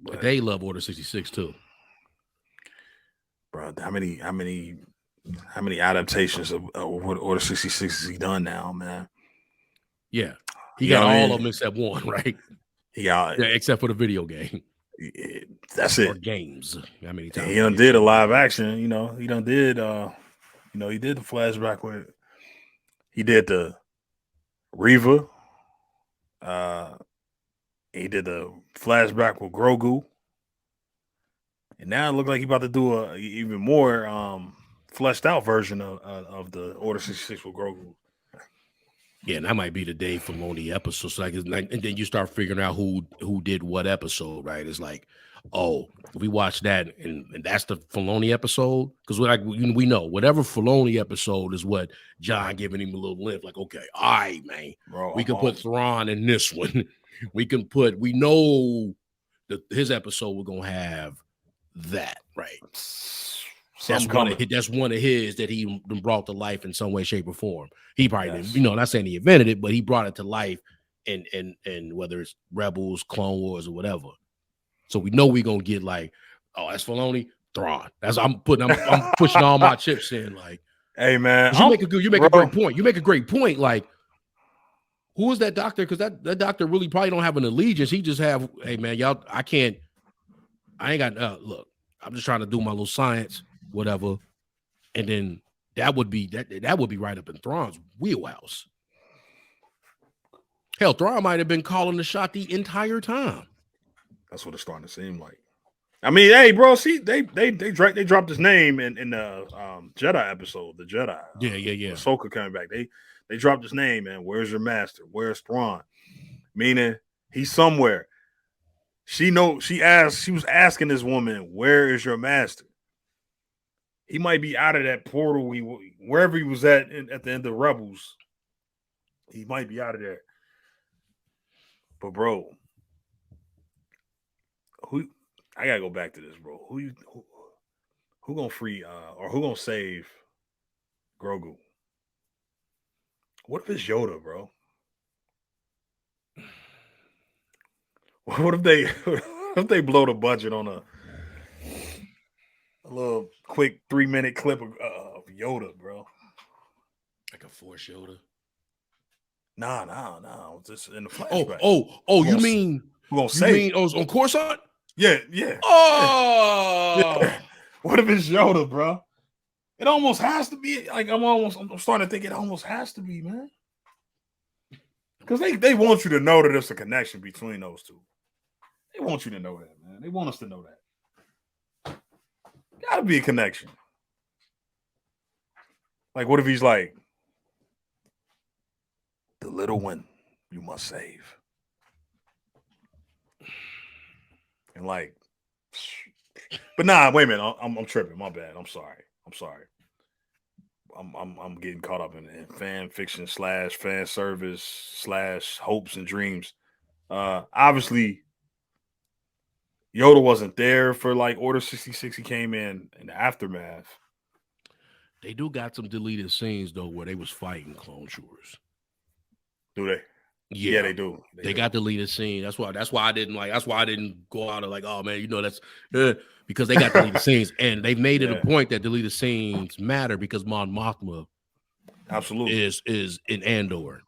[SPEAKER 1] But they love Order 66 too,
[SPEAKER 2] bro. How many adaptations of what Order 66 has he done now, man?
[SPEAKER 1] Yeah, he got all of them except one, right?
[SPEAKER 2] Yeah,
[SPEAKER 1] except for the video game.
[SPEAKER 2] That's it.
[SPEAKER 1] Or games. How many times
[SPEAKER 2] he done did a live action? He done did. He did the flashback with. He did the Reva. He did the flashback with Grogu, and now it looks like he about to do a even more fleshed out version of the Order 66 with Grogu.
[SPEAKER 1] Yeah, and that might be the Dave Filoni episode. So and then you start figuring out who did what episode, right? It's like, oh, we watch that, and that's the Filoni episode, because we know whatever Filoni episode is what John giving him a little lift. Like, okay, all right, man, bro, we can put Thrawn in this one. We know that his episode we're gonna have that, right? That's one of his that he brought to life in some way, shape, or form. He probably didn't, not saying he invented it, but he brought it to life in whether it's Rebels, Clone Wars, or whatever. So we know we're gonna get like, oh, that's Filoni, Thrawn. I'm pushing all my chips in. Like,
[SPEAKER 2] hey man,
[SPEAKER 1] you make a great point. You make a great point. Like, who is that doctor? Because that doctor really probably don't have an allegiance. He just have, hey man, y'all, I ain't got look, I'm just trying to do my little science, whatever. And then that would be right up in Thrawn's wheelhouse. Hell, Thrawn might have been calling the shot the entire time.
[SPEAKER 2] That's what it's starting to seem like. I mean, hey, bro, see, they dropped his name in the Jedi episode, the Jedi.
[SPEAKER 1] Yeah.
[SPEAKER 2] Ahsoka coming back. They dropped his name, man. Where's your master? Where's Thrawn? Meaning he's somewhere. She was asking this woman, where is your master? He might be out of that portal. Wherever he was at the end of Rebels, he might be out of there. But bro, I gotta go back to this, bro. Who gonna free or who gonna save Grogu? What if it's Yoda, bro? What if they blow the budget on a little quick 3-minute clip of Yoda, bro.
[SPEAKER 1] Like a Force Yoda.
[SPEAKER 2] No. Just in the flashback.
[SPEAKER 1] You mean on Coruscant?
[SPEAKER 2] Yeah.
[SPEAKER 1] Oh,
[SPEAKER 2] yeah. What if it's Yoda, bro? It almost has to be. Like I'm starting to think it almost has to be, man. Because they want you to know that there's a connection between those two. They want you to know that, man. They want us to know that. Gotta be a connection. Like, what if he's like, the little one you must save? And like, but nah, wait a minute. I'm tripping. My bad. I'm sorry. I'm getting caught up in fan fiction / fan service / hopes and dreams. Obviously, Yoda wasn't there for like Order 66. He came in the aftermath.
[SPEAKER 1] They do got some deleted scenes though where they was fighting clone troopers.
[SPEAKER 2] Do they?
[SPEAKER 1] Yeah,
[SPEAKER 2] they do.
[SPEAKER 1] They got deleted scene. That's why I didn't go out of like, oh man, that's because they got deleted scenes, and they've made it a point that deleted scenes matter because Mon Mothma
[SPEAKER 2] absolutely
[SPEAKER 1] is in Andor,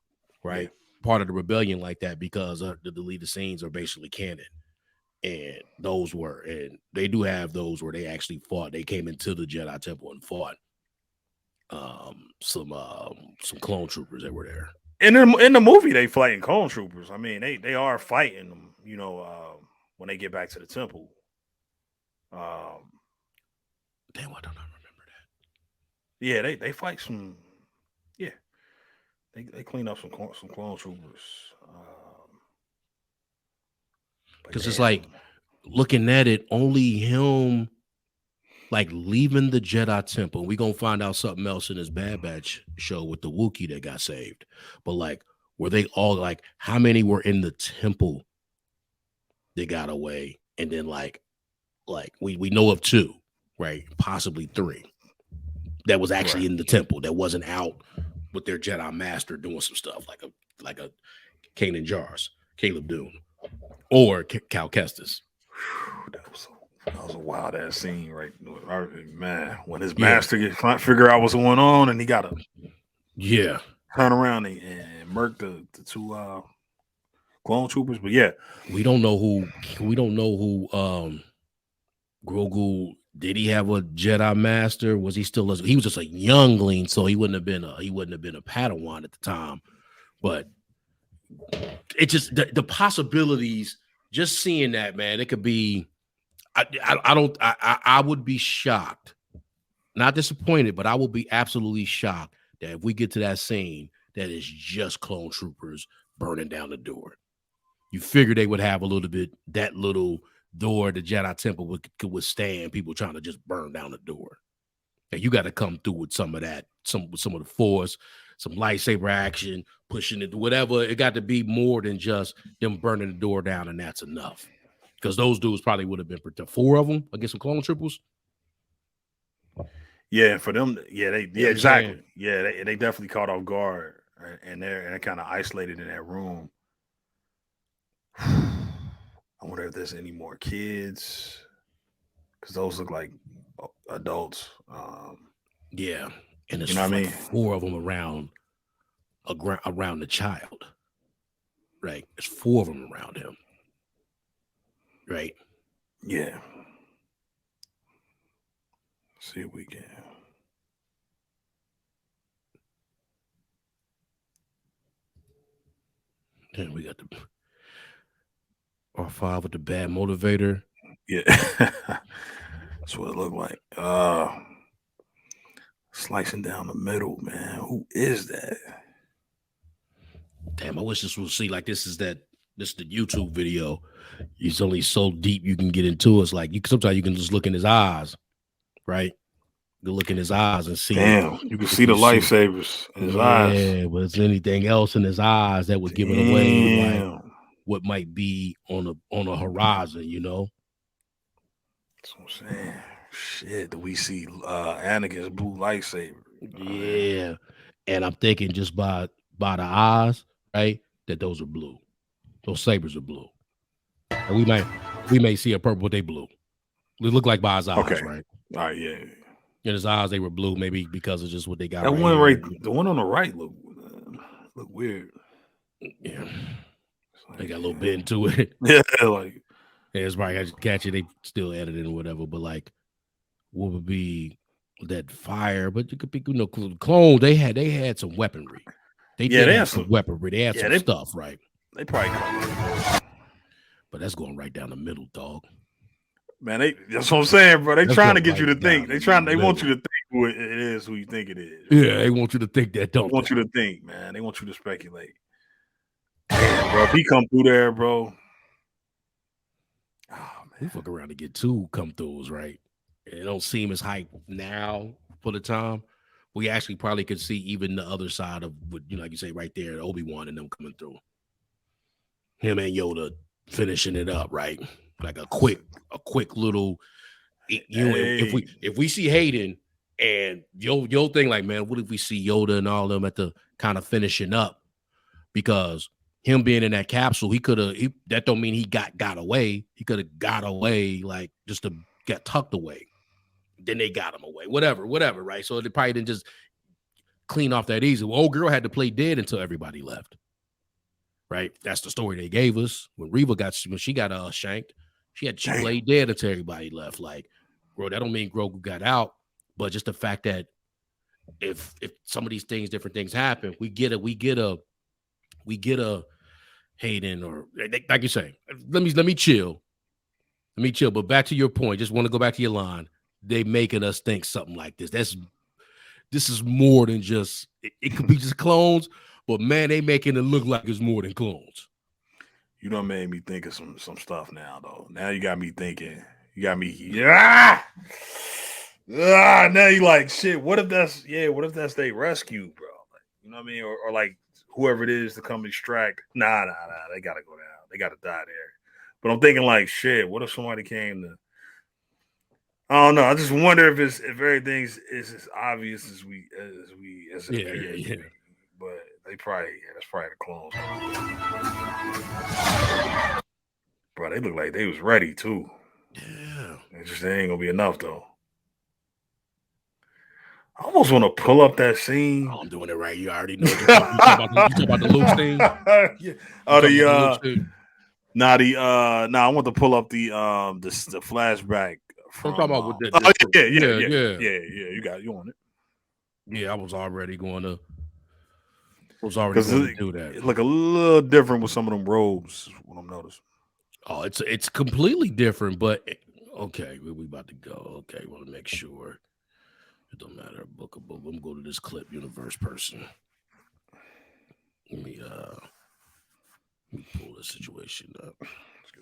[SPEAKER 1] right? Part of the rebellion like that because the deleted scenes are basically canon. And they do have those where they actually fought. They came into the Jedi Temple and fought some clone troopers that were there.
[SPEAKER 2] In the movie, they fighting clone troopers. I mean, they are fighting them, when they get back to the temple.
[SPEAKER 1] Damn, why don't I remember that?
[SPEAKER 2] Yeah, they fight some. Yeah, they clean up some clone troopers.
[SPEAKER 1] Because it's like looking at it, only him like leaving the Jedi Temple. We're gonna find out something else in this Bad Batch show with the Wookiee that got saved. But like, were they all like, how many were in the temple that got away? And then like we know of 2, right? Possibly 3 that was actually in the temple that wasn't out with their Jedi master doing some stuff like a Kanan Jarrus, Caleb Dune, or Cal Kestis.
[SPEAKER 2] That was a wild ass scene, right? Man, when his master figure out what's going on, and he got to turn around and murk the 2 clone troopers. But yeah,
[SPEAKER 1] we don't know who Grogu. Did he have a Jedi master? Was he still? He was just a youngling, so he wouldn't have been a Padawan at the time. But it just the possibilities. Just seeing that, man, it could be. I would be shocked, not disappointed, but I will be absolutely shocked that if we get to that scene, that is just clone troopers burning down the door. You figure they would have a little bit, that little door the Jedi Temple could withstand people trying to just burn down the door. And you got to come through with some of that, some of the Force, some lightsaber action, pushing it, whatever. It got to be more than just them burning the door down, and that's enough. Because those dudes probably would have been 4 of them against some clone troopers.
[SPEAKER 2] Yeah, for them, exactly. Yeah, they definitely caught off guard, and they're kind of isolated in that room. I wonder if there's any more kids, because those look like adults.
[SPEAKER 1] Yeah, and there's 4 of them around the child. Right, there's 4 of them around him. Right.
[SPEAKER 2] Yeah. See if we can.
[SPEAKER 1] Then we got the R5 with the bad motivator.
[SPEAKER 2] Yeah. That's what it looked like. Slicing down the middle, man. Who is that?
[SPEAKER 1] Damn, I wish this was this is the YouTube video. It's only so deep you can get into it. It's like sometimes you can just look in his eyes, right? You can look in his eyes and see.
[SPEAKER 2] Damn, you can see the lightsabers in his eyes.
[SPEAKER 1] Yeah, but is there anything else in his eyes that would give it away, like what might be on a horizon,
[SPEAKER 2] That's what I'm saying. Shit, do we see Anakin's blue lightsaber?
[SPEAKER 1] Yeah, and I'm thinking just by the eyes, right, that those are blue. Those sabers are blue. And we may see a purple, but they blue. They look like by his eyes, right?
[SPEAKER 2] Oh yeah.
[SPEAKER 1] In his eyes, they were blue, maybe because of just what they got.
[SPEAKER 2] That one right, the one on the right look weird.
[SPEAKER 1] Yeah, like, they got a little bit into it.
[SPEAKER 2] Yeah, like
[SPEAKER 1] it's probably catchy. They still edited or whatever, but like, what would be that fire? But you could be, clones. They had some weaponry. They had some weaponry. They had some stuff, right?
[SPEAKER 2] They probably covered.
[SPEAKER 1] But that's going right down the middle, dog.
[SPEAKER 2] Man, that's what I'm saying, bro. They trying to get you to think. They want you to think who it is, who you think it is.
[SPEAKER 1] Yeah, they want you to think that.
[SPEAKER 2] They want you to think, man. They want you to speculate. Damn, bro. If he come through there, bro.
[SPEAKER 1] Oh man, we fuck around to get 2 come throughs, right? It don't seem as hype now for the time. We actually probably could see even the other side of what, like you say right there, Obi-Wan and them coming through. Him and Yoda finishing it up, right? Like a quick little, if we see Hayden and yo thing, like, man, what if we see Yoda and all them at the kind of finishing up? Because him being in that capsule, that don't mean he got away. He could have got away, like, just to get tucked away. Then they got him away, whatever, right? So they probably didn't just clean off that easy. Well, old girl had to play dead until everybody left, right? That's the story they gave us. When she got shanked, she played dead until everybody left. Like, bro, that don't mean Grogu got out, but just the fact that if some of these things, different things happen, we get a Hayden, or like you say, let me chill. But back to your point, just want to go back to your line. They making us think something like this. This is more than just, it could be just clones, but man, they making it look like it's more than clones.
[SPEAKER 2] You done made me think of some stuff now, though. Now you got me thinking. You got me, now you like, shit, what if that's they rescue, bro? Like, you know what I mean? Or like whoever it is to come extract. Nah, they gotta go down. They gotta die there. But I'm thinking like, shit, what if somebody came to, I don't know. I just wonder if everything's as obvious as we
[SPEAKER 1] yeah.
[SPEAKER 2] But that's probably the clones. Bro, they look like they was ready too.
[SPEAKER 1] Yeah.
[SPEAKER 2] They ain't gonna be enough though. I almost want to pull up that scene.
[SPEAKER 1] Oh, I'm doing it right. You already know. You talk about the Luke scene?
[SPEAKER 2] Yeah. I want to pull up the flashback.
[SPEAKER 1] I'm talking about with
[SPEAKER 2] yeah. You on it?
[SPEAKER 1] Yeah, I was already going to do that.
[SPEAKER 2] It look a little different with some of them robes. What I'm noticing.
[SPEAKER 1] Oh, it's completely different, but okay, we about to go. Okay, want to make sure it don't matter. Book. Let me go to this clip universe person. Let me pull this situation up. Let's go.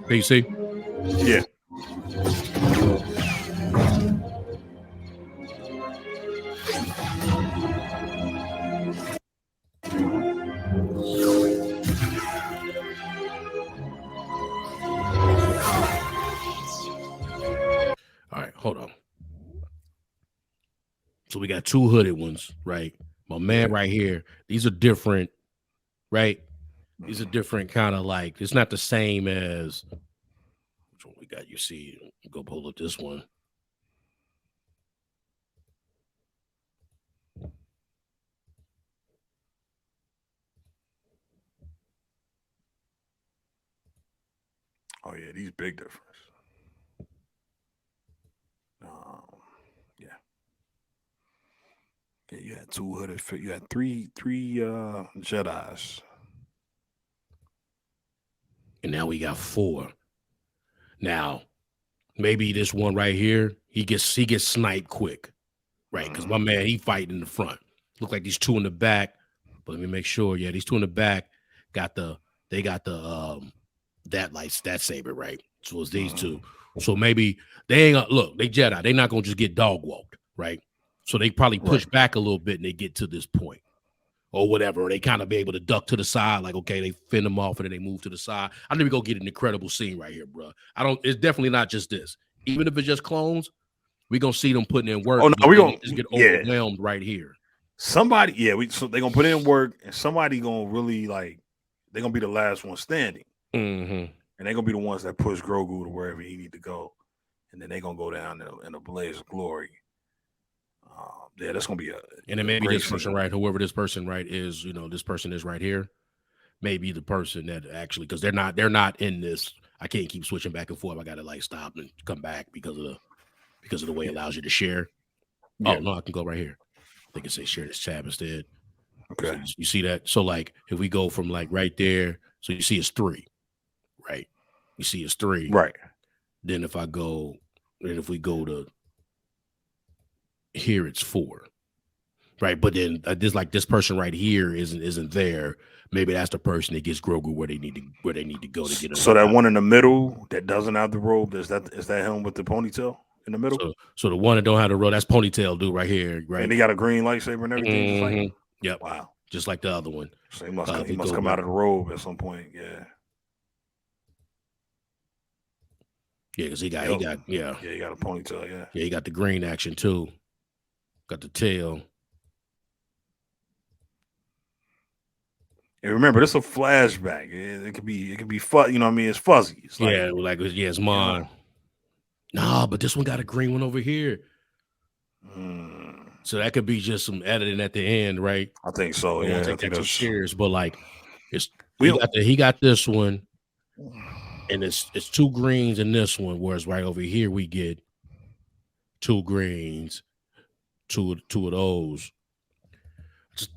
[SPEAKER 1] PC?
[SPEAKER 2] Yeah.
[SPEAKER 1] All right, hold on. So we got 2 hooded ones, right? My man right here. These are different, right? These are different kind of like, it's not the same as, which one we got? You see, go pull up this one.
[SPEAKER 2] Oh yeah, these big difference. Yeah, you had 2 hooded. You had three Jedis.
[SPEAKER 1] And now we got 4. Now, maybe this one right here, he gets sniped quick, right? Because my man, he fighting in the front. Look like these 2 in the back, but let me make sure. Yeah, these 2 in the back got that saber, right? So it's these 2. So maybe they ain't gonna look. They Jedi. They not gonna just get dog walked, right? So they probably push back a little bit and they get to this point. Or whatever, or they kind of be able to duck to the side, like, okay, they fend them off and then they move to the side. I need to go get an incredible scene right here, bro. It's definitely not just this. Even if it's just clones, we're gonna see them putting in work.
[SPEAKER 2] Oh no, we're gonna
[SPEAKER 1] just get overwhelmed right here.
[SPEAKER 2] somebody, so they're gonna put in work, and somebody gonna really they're gonna be the last one standing, and they're gonna be the ones that push Grogu to wherever he need to go, and then they're gonna go down in a blaze of glory. That's gonna be
[SPEAKER 1] and then maybe this person, right? Whoever this person, right, is, this person is right here. Maybe the person that actually, because they're not in this. I can't keep switching back and forth. I gotta stop and come back because of the way it allows you to share. Yeah. Oh no, I can go right here. I think it says share this tab instead.
[SPEAKER 2] Okay.
[SPEAKER 1] So you see that? So if we go from right there, so you see it's 3, right? You see it's 3,
[SPEAKER 2] right?
[SPEAKER 1] Then if we go to here, it's 4, right? But then this person right here isn't there. Maybe that's the person that gets Grogu where they need to go to get him.
[SPEAKER 2] So that one in the middle that doesn't have the robe, is that him with the ponytail in the middle?
[SPEAKER 1] So the one that don't have the robe, that's Ponytail dude right here, right?
[SPEAKER 2] And he got a green lightsaber and everything. Just like,
[SPEAKER 1] yep.
[SPEAKER 2] Wow.
[SPEAKER 1] Just like the other one.
[SPEAKER 2] So he must come out of the robe at some point. Yeah.
[SPEAKER 1] Yeah, because he got
[SPEAKER 2] he got a ponytail. Yeah.
[SPEAKER 1] Yeah, he got the green action too. Got the tail.
[SPEAKER 2] And remember, this is a flashback. It could be fuzzy. It's fuzzy. It's
[SPEAKER 1] it's mine. Nah, but this one got a green one over here. So that could be just some editing at the end, right?
[SPEAKER 2] I think so. Yeah,
[SPEAKER 1] I think that's shares, but he got this one, and it's 2 greens in this one. Whereas right over here we get 2 greens, two of those. Just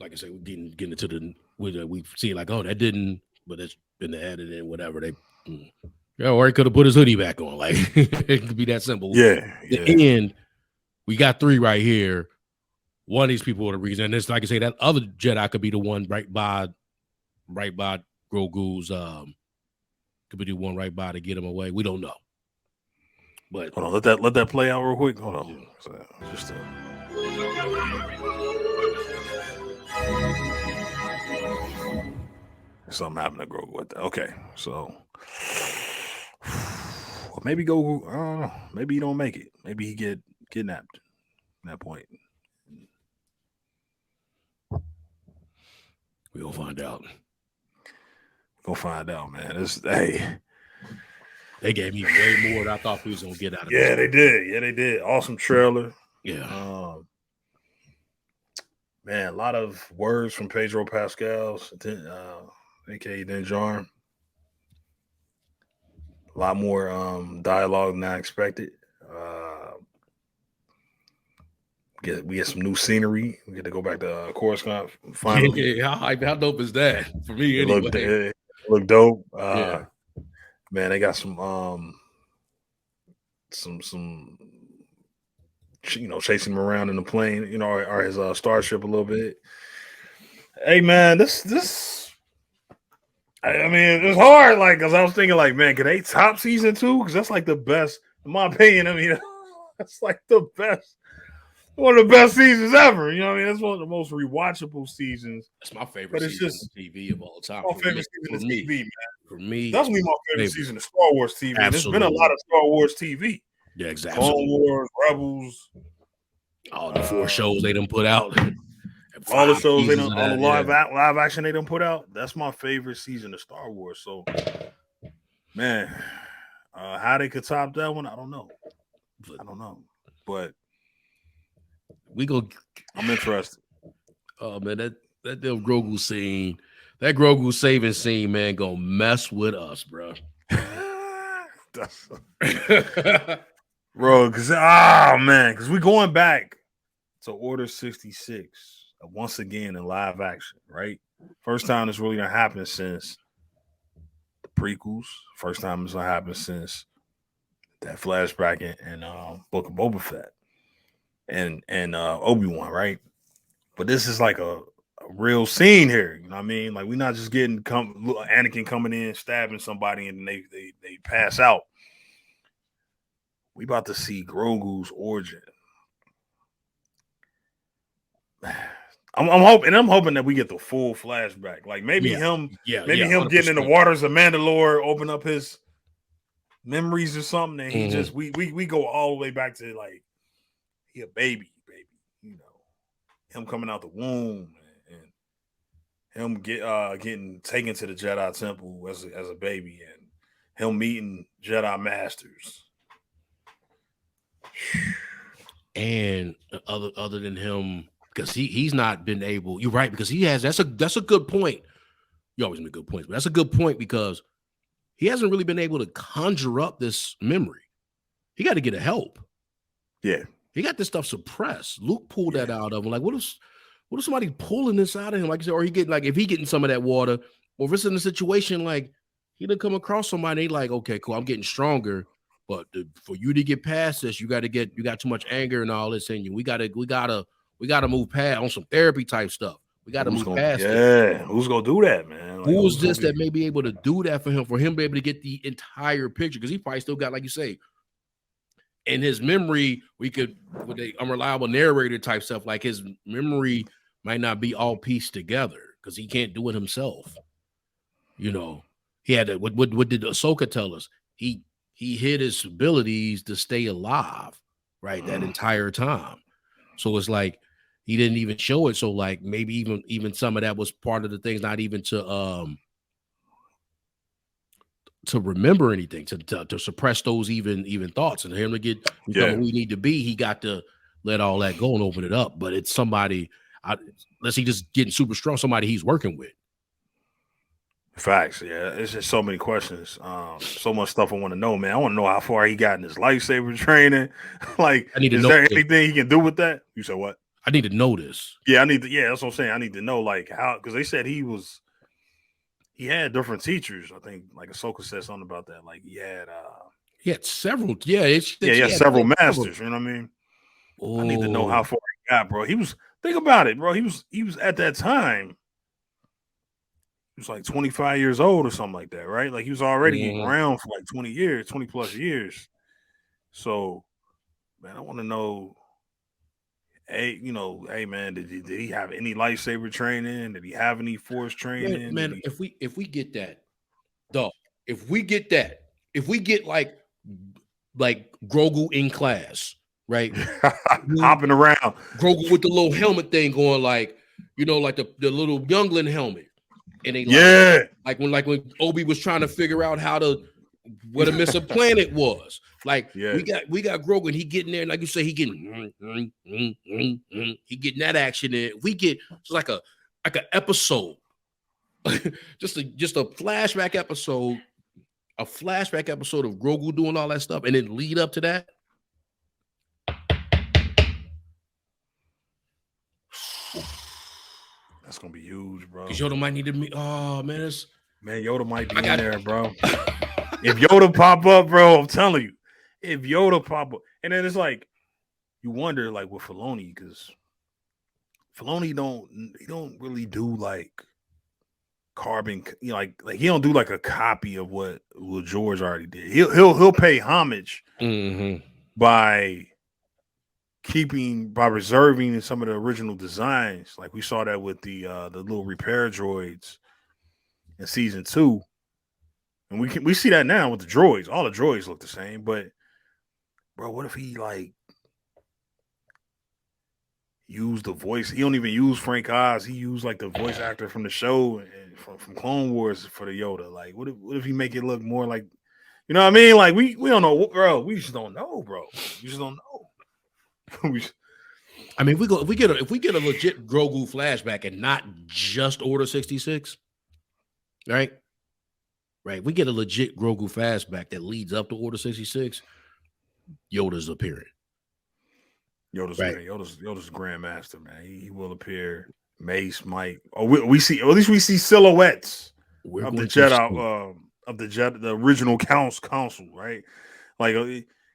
[SPEAKER 1] like I said, we're getting into we see that didn't, but it's been the editing, whatever they. Or he could have put his hoodie back on. It could be that simple.
[SPEAKER 2] Yeah.
[SPEAKER 1] The end. We got 3 right here. One of these people are the reason. And it's like I say, that other Jedi could be the one right by Grogu's. Could be the one right by to get him away. We don't know. But
[SPEAKER 2] hold on, let that play out real quick. Hold on. Yeah. Just something happened to Grogu with that. Okay, so maybe Grogu. I don't know. Maybe he don't make it. Maybe he get kidnapped at that point.
[SPEAKER 1] We gonna find out.
[SPEAKER 2] Man.
[SPEAKER 1] They gave me way more than I thought we was gonna get out of
[SPEAKER 2] it. Yeah, they did. Yeah, they did. Awesome trailer.
[SPEAKER 1] Yeah.
[SPEAKER 2] Man, a lot of words from Pedro Pascal's, aka Din Djarin. A lot more dialogue than I expected. We get some new scenery. We get to go back to Coruscant finally.
[SPEAKER 1] Yeah, how dope is that for me?
[SPEAKER 2] It looked dope. Man, they got some chasing him around in the plane, or his starship a little bit. Hey, man, this. I mean, it's hard, because I was thinking, man, can they top season 2? Because that's the best, in my opinion. I mean, that's the best. One of the best seasons ever. That's one of the most rewatchable seasons.
[SPEAKER 1] That's my favorite season of TV of all time.
[SPEAKER 2] My favorite season of TV, man.
[SPEAKER 1] For me,
[SPEAKER 2] that's my favorite season of Star Wars TV. And there's been a lot of Star Wars TV.
[SPEAKER 1] Yeah, exactly.
[SPEAKER 2] Clone Wars, Rebels.
[SPEAKER 1] All the 4 shows they done put out.
[SPEAKER 2] All the shows they done, all the live action they done put out. That's my favorite season of Star Wars. So, man, how they could top that one, I don't know. But I'm interested.
[SPEAKER 1] Oh man, that damn Grogu scene, that Grogu saving scene, man, gonna mess with us, bro.
[SPEAKER 2] Bro, because we going back to Order 66 once again in live action, right? First time it's really gonna happen since the prequels. First time it's gonna happen since that flashback in Book of Boba Fett and Obi-Wan, right? But this is a real scene here. You know what I mean? We're not just getting Anakin coming in, stabbing somebody, and they pass out. We about to see Grogu's origin. I'm hoping that we get the full flashback. Maybe him getting in the waters of Mandalore, open up his memories or something, and he just we go all the way back to he a baby, him coming out the womb and him getting taken to the Jedi Temple as a baby and him meeting Jedi Masters.
[SPEAKER 1] And other than him, because he's not been able. You're right, because he has. That's a good point. You always make good points, but that's a good point because he hasn't really been able to conjure up this memory. He got to get a help.
[SPEAKER 2] Yeah,
[SPEAKER 1] he got this stuff suppressed. Luke pulled that out of him. Like, what if somebody pulling this out of him? Like you said, or he get like if he getting some of that water, or if it's in a situation like he done come across somebody, like, okay, cool, I'm getting stronger. But for you to get past this, you got too much anger and all this in you. We gotta move past on some therapy type stuff. We gotta move past it.
[SPEAKER 2] Yeah, who's gonna do that, man? Like,
[SPEAKER 1] who's this that may be able to do that for him to be able to get the entire picture? Because he probably still got, like you say, in his memory, we could with a unreliable narrator type stuff. Like his memory might not be all pieced together because he can't do it himself. You know, he had to, what did Ahsoka tell us? He hid his abilities to stay alive, right? That entire time. So it's like he didn't even show it. So like maybe even some of that was part of the things, not even to remember anything, to suppress those even thoughts, and him to become who we need to be. He got to let all that go and open it up. But it's somebody, unless he just getting super strong, somebody he's working with.
[SPEAKER 2] Facts, yeah. It's just so many questions. So much stuff I want to know, man. I want to know how far he got in his lightsaber training. Like, is there anything he can do with that? You said what?
[SPEAKER 1] I need to know this.
[SPEAKER 2] Yeah, that's what I'm saying. I need to know, like, how, because they said he had different teachers. I think, like, Ahsoka said something about that. Like, he had
[SPEAKER 1] several.
[SPEAKER 2] He had several masters. You know what I mean? Oh. I need to know how far he got, bro. Think about it, bro. He was at that time. He was like 25 years old or something like that, right? Like he was already around for like 20 plus years. So, man, I want to know, hey, man, did he have any lightsaber training? Did he have any force training?
[SPEAKER 1] Man, if we get that, dog, if we get like Grogu in class, right?
[SPEAKER 2] Hopping around.
[SPEAKER 1] Grogu with the little helmet thing going, like, like the little youngling helmet. And they like when Obi was trying to figure out what a missing planet was. Like we got Grogu, and he getting there, and like you say, he getting that action in. We get it's like an episode, just a flashback episode, of Grogu doing all that stuff, and then lead up to that.
[SPEAKER 2] That's gonna be huge, bro.
[SPEAKER 1] Because Yoda might need to meet. Oh man,
[SPEAKER 2] Yoda might be in there, bro. If Yoda pop up, bro, I'm telling you, if Yoda pop up, and then it's like you wonder, like with Filoni, because Filoni don't really do like carbon, like he don't do like a copy of what George already did. He'll pay homage by reserving some of the original designs. Like we saw that with the little repair droids in season 2, and we see that now with the droids. All the droids look the same, but bro, what if he like used the voice? He don't even use Frank Oz. He used like the voice actor from the show and from Clone Wars for the Yoda. Like what if he make it look more like, you know what I mean? Like we don't know, bro. We just don't know, bro. We just don't know.
[SPEAKER 1] I mean, if we get a legit Grogu flashback and not just Order 66, right? We get a legit Grogu flashback that leads up to Order 66. Yoda's appearing.
[SPEAKER 2] Yoda's Grandmaster, man. He will appear. Mace, Mike. Oh, we see, or at least we see silhouettes of the Jedi, the original council, right? Like,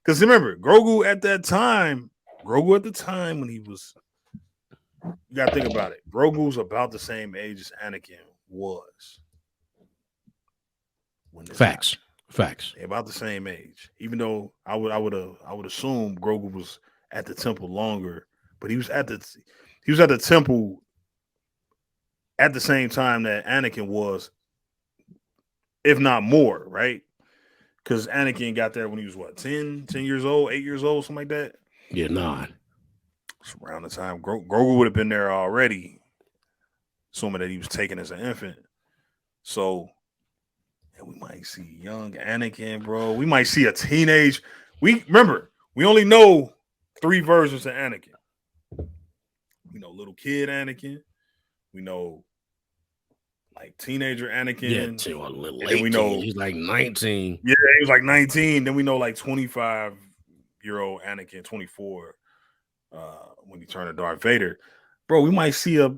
[SPEAKER 2] because remember, Grogu at the time when he was, you gotta think about it. Grogu's about the same age as Anakin was.
[SPEAKER 1] Facts.
[SPEAKER 2] They're about the same age. Even though I would assume Grogu was at the temple longer, but he was at the temple at the same time that Anakin was, if not more, right? Because Anakin got there when he was what, 10 years old, 8 years old, something like that.
[SPEAKER 1] Yeah, 9.
[SPEAKER 2] It's around the time Grogu would have been there already, assuming that he was taken as an infant. So we might see young Anakin, bro. We might see a teenage. We only know 3 versions of Anakin. We know little kid Anakin. We know like teenager Anakin.
[SPEAKER 1] Yeah, a little late. We know he's like 19.
[SPEAKER 2] Yeah, he was like 19. Then we know like 25-year-old Anakin, 24, when he turned to Darth Vader. Bro, we might see a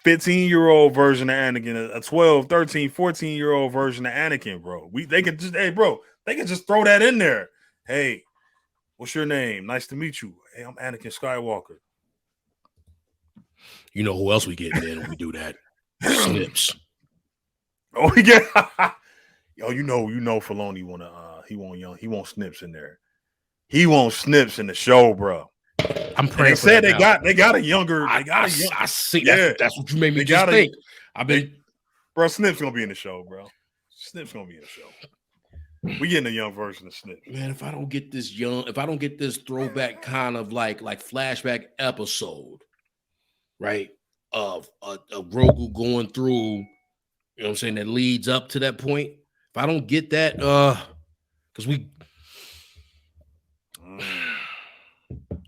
[SPEAKER 2] 15-year-old version of Anakin, a 12, 13, 14-year-old version of Anakin, bro. They can just throw that in there. Hey, what's your name? Nice to meet you. Hey, I'm Anakin Skywalker.
[SPEAKER 1] You know who else we get in when we do that? Snips.
[SPEAKER 2] Oh, we get you know Filoni he want Snips in there. He wants Snips in the show, bro.
[SPEAKER 1] I'm praying.
[SPEAKER 2] They said they got a younger. I
[SPEAKER 1] see. Yeah, that's what you made me just think.
[SPEAKER 2] Bro, Snips gonna be in the show, bro. Snips gonna be in the show. We getting a young version of Snips.
[SPEAKER 1] Man, if I don't get this throwback kind of like flashback episode, right, of Grogu going through, you know what I'm saying, that leads up to that point. If I don't get that, because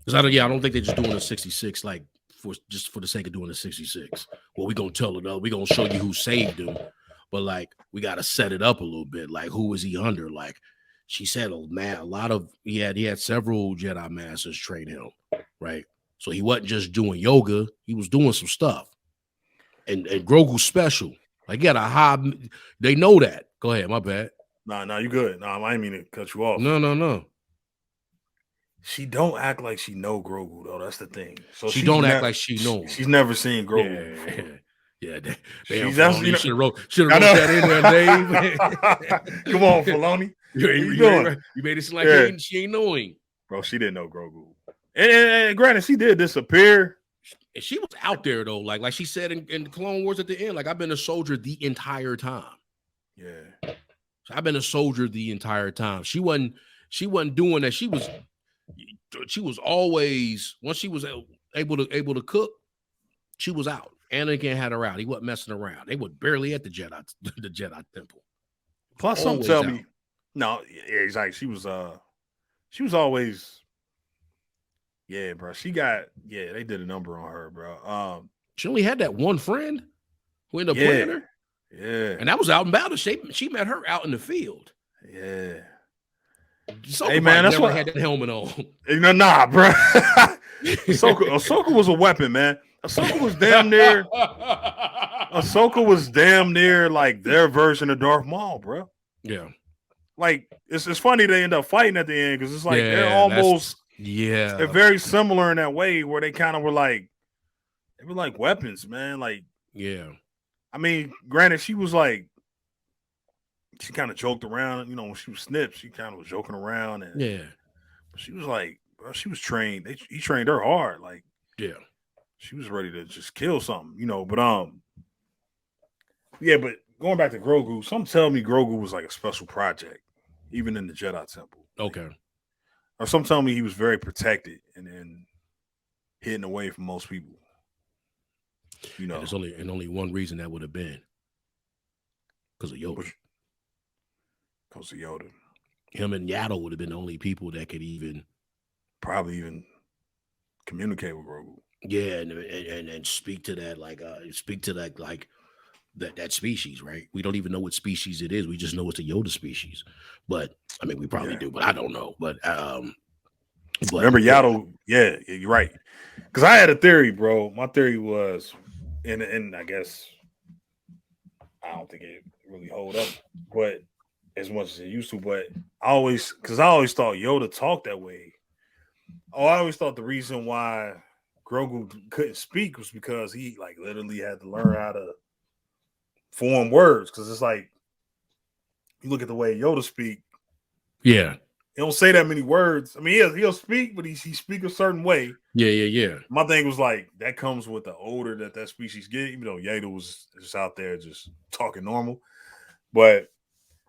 [SPEAKER 1] I don't think they're just doing a 66 like for the sake of doing a 66. Well, we're gonna tell it up. We're gonna show you who saved him, but like we gotta set it up a little bit. Like, who is he under? Like she said, he had several Jedi Masters train him, right? So he wasn't just doing yoga, he was doing some stuff. And Grogu's special. Like, he got a high, they know that. Go ahead, my bad.
[SPEAKER 2] Nah, you good. Nah, I didn't mean to cut you off.
[SPEAKER 1] No.
[SPEAKER 2] She don't act like she know Grogu, though. That's the thing. So
[SPEAKER 1] she don't act like she knows.
[SPEAKER 2] She's never seen Grogu.
[SPEAKER 1] Yeah.
[SPEAKER 2] Should
[SPEAKER 1] have wrote that in there, Dave.
[SPEAKER 2] Come on, Filoni.
[SPEAKER 1] You made it seem like she ain't knowing.
[SPEAKER 2] Bro, she didn't know Grogu. And granted, she did disappear.
[SPEAKER 1] And she was out there, though. Like she said in Clone Wars at the end, like, I've been a soldier the entire time.
[SPEAKER 2] Yeah.
[SPEAKER 1] So I've been a soldier the entire time. She wasn't doing that. She was always, once she was able to cook, she was out. Anakin had her out. He wasn't messing around. They were barely at the Jedi Temple.
[SPEAKER 2] Plus, some tell me, no, yeah, exactly. She was always, yeah, bro. They did a number on her, bro.
[SPEAKER 1] She only had that one friend who ended up playing her.
[SPEAKER 2] Yeah,
[SPEAKER 1] and that was out in battle. She met her out in the field.
[SPEAKER 2] Yeah.
[SPEAKER 1] Hey man, that's why I had that helmet on.
[SPEAKER 2] Nah, bro. Ahsoka was a weapon, man. Ahsoka was damn near like their version of Darth Maul, bro.
[SPEAKER 1] Yeah.
[SPEAKER 2] Like it's funny they end up fighting at the end because it's like they're almost they're very similar in that way where they kind of were like weapons, man. Like,
[SPEAKER 1] yeah.
[SPEAKER 2] I mean, granted, she was like, she kind of joked around, when she was Snips, she kind of was joking around. And she was like, bro, she was trained. He trained her hard. Like,
[SPEAKER 1] yeah,
[SPEAKER 2] she was ready to just kill something, but but going back to Grogu, some tell me Grogu was like a special project, even in the Jedi Temple.
[SPEAKER 1] Okay.
[SPEAKER 2] Or some tell me he was very protected and then hidden away from most people.
[SPEAKER 1] There's only one reason that would have been. Because of Yoda.
[SPEAKER 2] Because of Yoda.
[SPEAKER 1] Him and Yaddle would have been the only people that could
[SPEAKER 2] probably even communicate with Grogu.
[SPEAKER 1] Yeah, and speak to that that species, right? We don't even know what species it is. We just know it's a Yoda species. But I mean, we probably do, but I don't know. But
[SPEAKER 2] remember Yaddle? Yeah, you're right. Because I had a theory, bro. My theory was, and I guess I don't think it really hold up, but as much as it used to. But I always thought Yoda talked that way. I always thought the reason why Grogu couldn't speak was because he like literally had to learn how to form words. Because it's like you look at the way Yoda speak.
[SPEAKER 1] Yeah,
[SPEAKER 2] he don't say that many words. I mean, he'll speak, but he speak a certain way.
[SPEAKER 1] Yeah.
[SPEAKER 2] My thing was like that comes with the older that species get. Even though Yoda was just out there just talking normal, but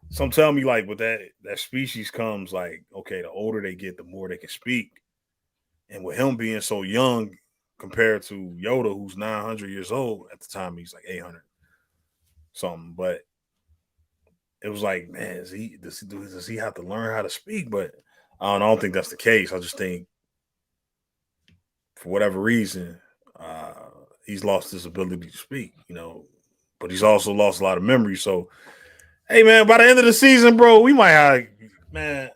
[SPEAKER 2] some tell me like with that species comes like, okay, the older they get, the more they can speak. And with him being so young compared to Yoda, who's 900 years old at the time, he's like 800 something. But it was like, man, does he have to learn how to speak? But I don't think that's the case. I just think for whatever reason, he's lost his ability to speak, but he's also lost a lot of memory. So, hey, man, by the end of the season, bro, we might have, man,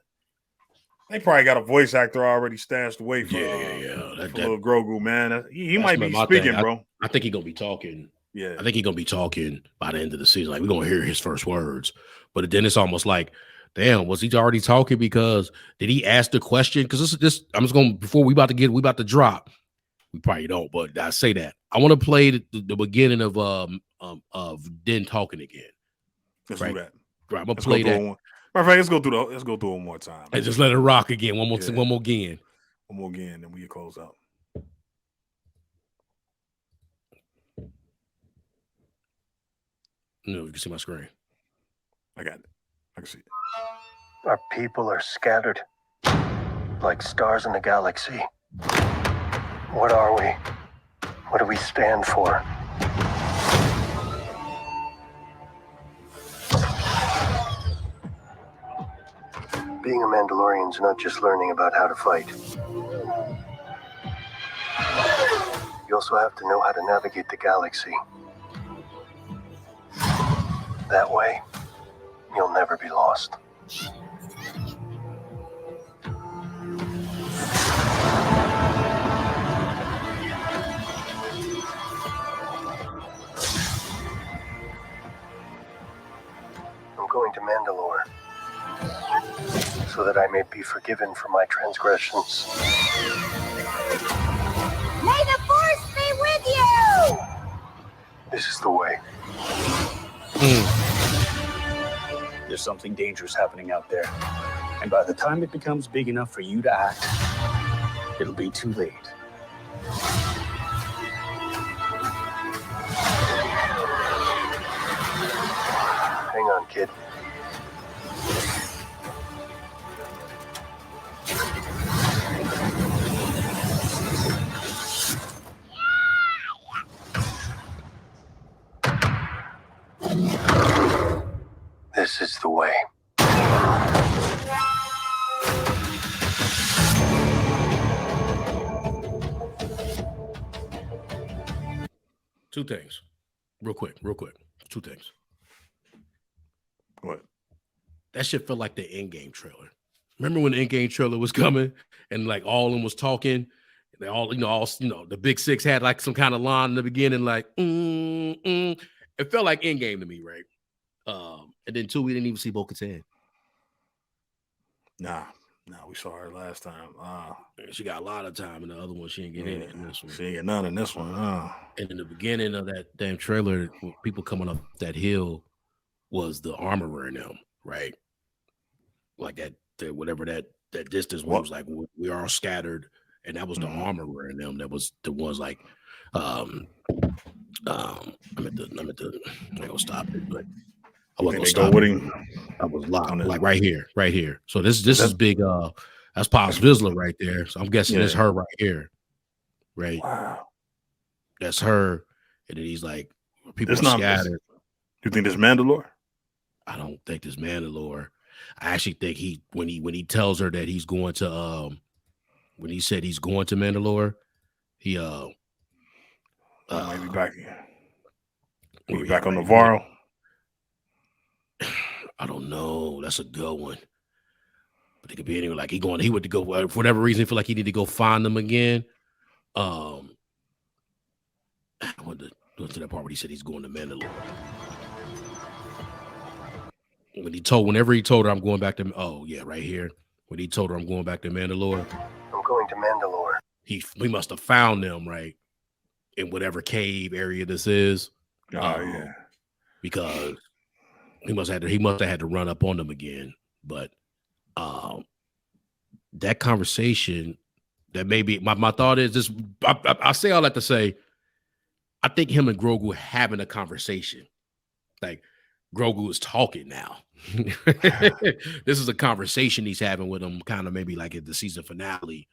[SPEAKER 2] they probably got a voice actor already stashed away for, little Grogu, man. He might be speaking, bro.
[SPEAKER 1] I think he's going to be talking.
[SPEAKER 2] Yeah.
[SPEAKER 1] I think he's going to be talking by the end of the season. Like, we're going to hear his first words. But then it's almost like, damn, was he already talking? Because did he ask the question? Because this, I'm just going to, before we about to drop, we probably don't, but I say that. I want to play the beginning of Den talking again.
[SPEAKER 2] Let's do that.
[SPEAKER 1] Right, I'm going to play that.
[SPEAKER 2] Matter of fact, let's go through it one more time.
[SPEAKER 1] And just let it rock again. One more again.
[SPEAKER 2] One more again, then we can close out.
[SPEAKER 1] No, you can see my screen.
[SPEAKER 2] I got it. I can see it.
[SPEAKER 3] Our people are scattered like stars in the galaxy. What are we? What do we stand for? Being a Mandalorian is not just learning about how to fight. You also have to know how to navigate the galaxy. That way, you'll never be lost. I'm going to Mandalore so that I may be forgiven for my transgressions.
[SPEAKER 5] May the Force be with you!
[SPEAKER 3] This is the way.
[SPEAKER 4] There's something dangerous happening out there. And by the time it becomes big enough for you to act, it'll be too late.
[SPEAKER 3] Hang on, kid. This is the way.
[SPEAKER 1] Two things. Real quick. Two things.
[SPEAKER 2] What?
[SPEAKER 1] That shit felt like the Endgame trailer. Remember when the Endgame trailer was coming and like all of them was talking? They all, the big six had like some kind of line in the beginning, like, It felt like Endgame to me, right? And then two, we didn't even see Bo-Katan.
[SPEAKER 2] Nah, we saw her last time.
[SPEAKER 1] She got a lot of time in the other one. She ain't get any in this one.
[SPEAKER 2] She ain't get none in this one.
[SPEAKER 1] And in the beginning of that damn trailer, people coming up that hill was the armorer in them, right? Like that whatever that distance was like, we are all scattered, and that was the armorer in them. That was the ones like, I'm at the I ain't gonna stop it, but I wasn't gonna stop it. I was locked, like right here. So this is big. That's Pops Vizsla right there. So I'm guessing it's her right here, right?
[SPEAKER 2] Wow,
[SPEAKER 1] that's her. And then he's like, people are scattered.
[SPEAKER 2] You think this Mandalore?
[SPEAKER 1] I don't think this Mandalore. I actually think when he tells her that he's going to when he said he's going to Mandalore, he
[SPEAKER 2] might be back here. Maybe back on Navarro.
[SPEAKER 1] I don't know. That's a good one. But it could be anywhere. Like he went to go for whatever reason. Feel like he need to go find them again. I went to that part where he said he's going to Mandalore. Whenever he told her I'm going back to, right here. When he told her I'm going back to Mandalore.
[SPEAKER 3] I'm going to Mandalore.
[SPEAKER 1] He must have found them right in whatever cave area this is.
[SPEAKER 2] Yeah.
[SPEAKER 1] Because he must have had to run up on them again. But that conversation, that maybe my thought is this. I say all that to say, I think him and Grogu having a conversation, like Grogu is talking now. This is a conversation he's having with him, kind of maybe like at the season finale.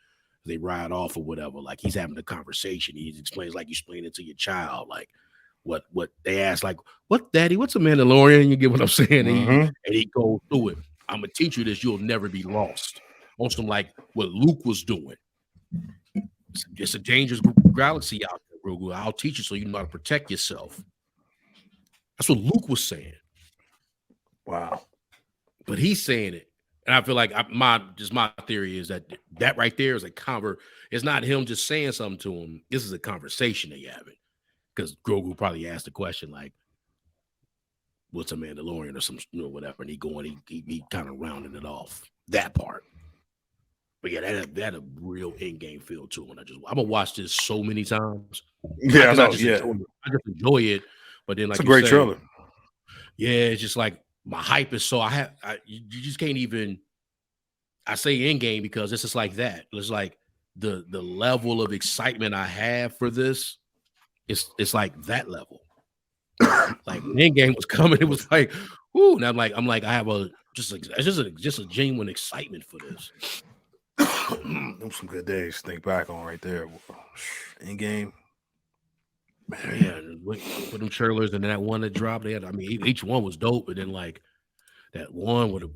[SPEAKER 1] They ride off or whatever. Like he's having a conversation. He explains like you explain it to your child. Like what they ask, like, what, Daddy, what's a Mandalorian? You get what I'm saying? And he goes through it. I'm gonna teach you this, you'll never be lost. On some like what Luke was doing. It's a dangerous galaxy out there, Grogu. I'll teach you so you know how to protect yourself. That's what Luke was saying.
[SPEAKER 2] Wow.
[SPEAKER 1] But he's saying it. And I feel like my theory is that right there is a it's not him just saying something to him. This is a conversation they having. Because Grogu probably asked the question like, what's a Mandalorian or some whatever, and he kind of rounded it off. That part. But yeah, that had a real in-game feel to it. I'm gonna watch this so many times.
[SPEAKER 2] Yeah, I just
[SPEAKER 1] enjoy it. But then, like,
[SPEAKER 2] it's a great trailer.
[SPEAKER 1] Yeah, it's just like my hype is so you just can't even. I say in-game because it's just like that. It's like the level of excitement I have for this. It's like that level. Like in-game was coming, it was like, whoo! And I'm like, I have just a genuine excitement for this.
[SPEAKER 2] Them some good days to think back on right there. In game,
[SPEAKER 1] man. Yeah, with them trailers and that one that dropped, each one was dope, but then like that one where the